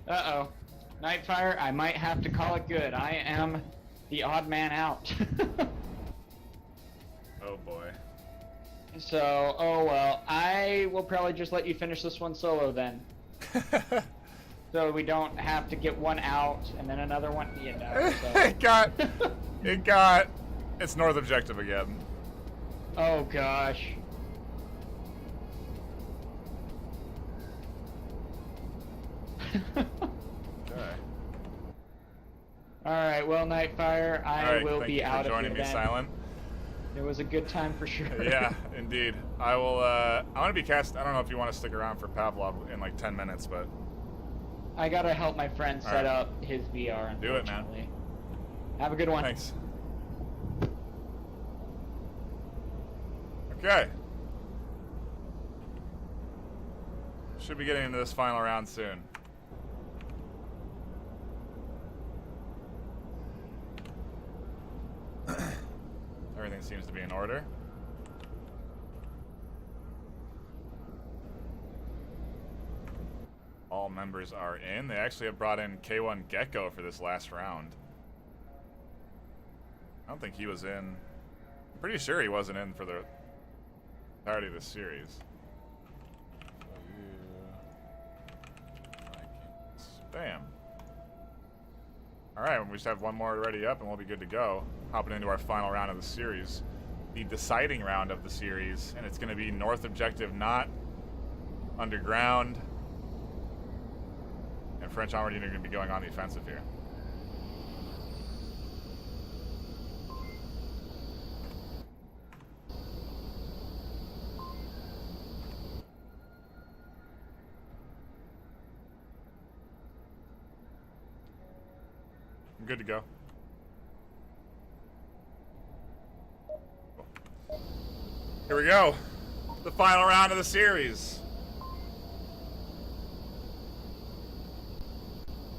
Uh-oh. Nightfire, I might have to call it good. I am the odd man out. Oh boy. So, oh well. I will probably just let you finish this one solo then. So we don't have to get one out and then another one. You know, so. it got. It's North Objective again. Oh gosh. Okay. Alright, well, Nightfire, I All right, will thank be you for out of joining here me, then. Silent. It was a good time for sure. Yeah, indeed. I will. I want to be cast. I don't know if you want to stick around for Pavlov in like 10 minutes, but I gotta help my friend set Alright. up his VR, Do it, man. unfortunately. Have a good one. thanks. Okay. Should be getting into this final round soon. Everything seems to be in order. All members are in. They actually have brought in K1 Gecko for this last round. I don't think he was in. I'm pretty sure he wasn't in for the entirety of the series. Bam. Alright, we just have one more ready up and we'll be good to go. Hopping into our final round of the series. The deciding round of the series. And it's going to be North Objective, not Underground. And French Onward are going to be going on the offensive here. I'm good to go. Here we go. The final round of the series.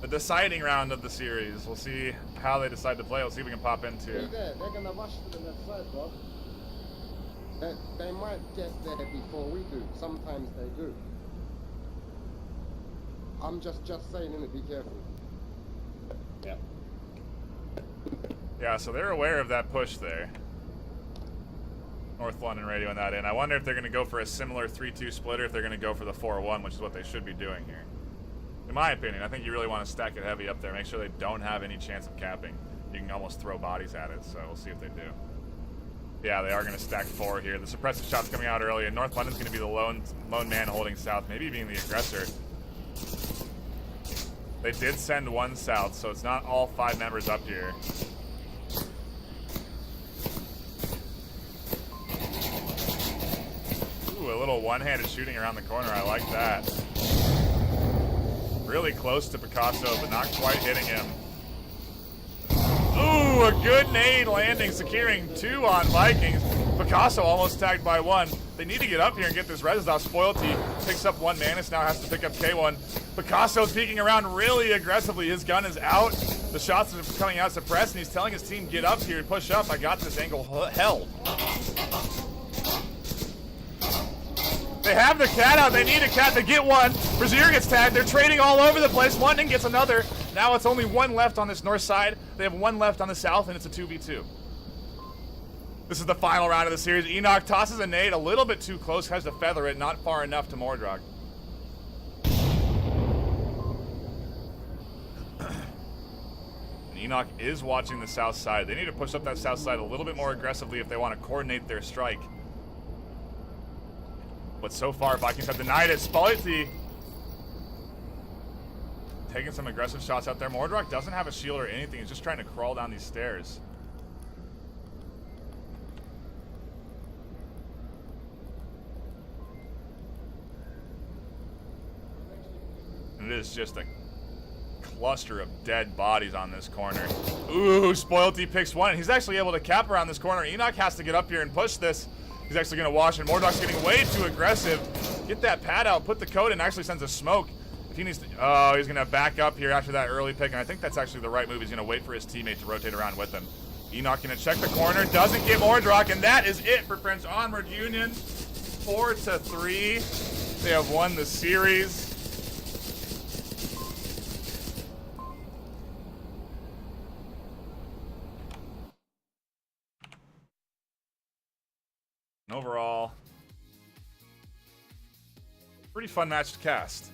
The deciding round of the series. We'll see how they decide to play. We'll see if we can pop into. They're gonna rush to the left side, bro. They might get there before we do. Sometimes they do. I'm just saying, innit, be careful. Yeah. Yeah, so they're aware of that push there. North London radioing that in. I wonder if they're going to go for a similar 3-2 split or if they're going to go for the 4-1, which is what they should be doing here. In my opinion, I think you really want to stack it heavy up there. Make sure they don't have any chance of capping. You can almost throw bodies at it, so we'll see if they do. Yeah, they are going to stack 4 here. The suppressive shot's coming out early, and North London's going to be the lone man holding south, maybe being the aggressor. They did send 1 south, so it's not all 5 members up here. Ooh, a little one-handed shooting around the corner. I like that. Really close to Picasso, but not quite hitting him. Ooh, a good nade landing, securing 2 on Vikings. Picasso almost tagged by 1. They need to get up here and get this res off. Spoilty picks up 1 Manus, now has to pick up K1. Picasso's peeking around really aggressively. His gun is out. The shots are coming out suppressed, and he's telling his team, get up here, push up. I got this angle held. They have the cat out. They need a cat. They get one. Brazier gets tagged. They're trading all over the place. London gets another. Now it's only one left on this north side. They have one left on the south, and it's a 2v2. This is the final round of the series. Enoch tosses a nade a little bit too close, has to feather it, not far enough to Mordrog. Enoch is watching the south side. They need to push up that south side a little bit more aggressively if they want to coordinate their strike. But so far, Vikings have denied it. Spalletti taking some aggressive shots out there. Mordrog doesn't have a shield or anything. He's just trying to crawl down these stairs. And it is just a cluster of dead bodies on this corner. Ooh, Spoilty picks one. He's actually able to cap around this corner. Enoch has to get up here and push this. He's actually going to wash it. Mordog's getting way too aggressive. Get that pad out, put the code in, actually sends a smoke. If he needs to, oh, he's going to back up here after that early pick, and I think that's actually the right move. He's going to wait for his teammate to rotate around with him. Enoch going to check the corner, doesn't get Mordog, and that is it for French Onward Union. 4-3. They have won the series. And overall, pretty fun match to cast.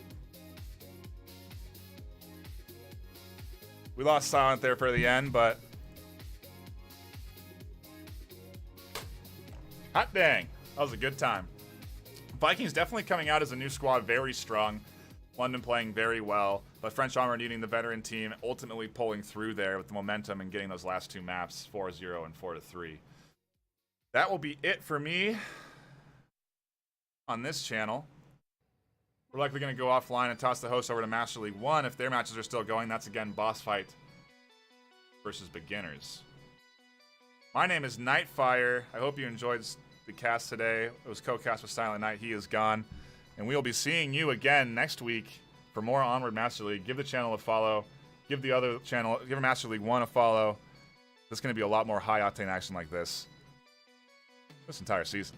We lost Silent there for the end, but hot dang, that was a good time. Vikings definitely coming out as a new squad, very strong. London playing very well, but French Onward needing the veteran team, ultimately pulling through there with the momentum and getting those last two maps, 4-0 and 4-3. That will be it for me on this channel. We're likely going to go offline and toss the host over to Master League 1 if their matches are still going. That's, again, boss fight versus beginners. My name is Nightfiree. I hope you enjoyed the cast today. It was co-cast with Silent Night. He is gone. And we will be seeing you again next week for more Onward Master League. Give the channel a follow. Give the other channel, give Master League 1 a follow. There's going to be a lot more high-octane action like this entire season.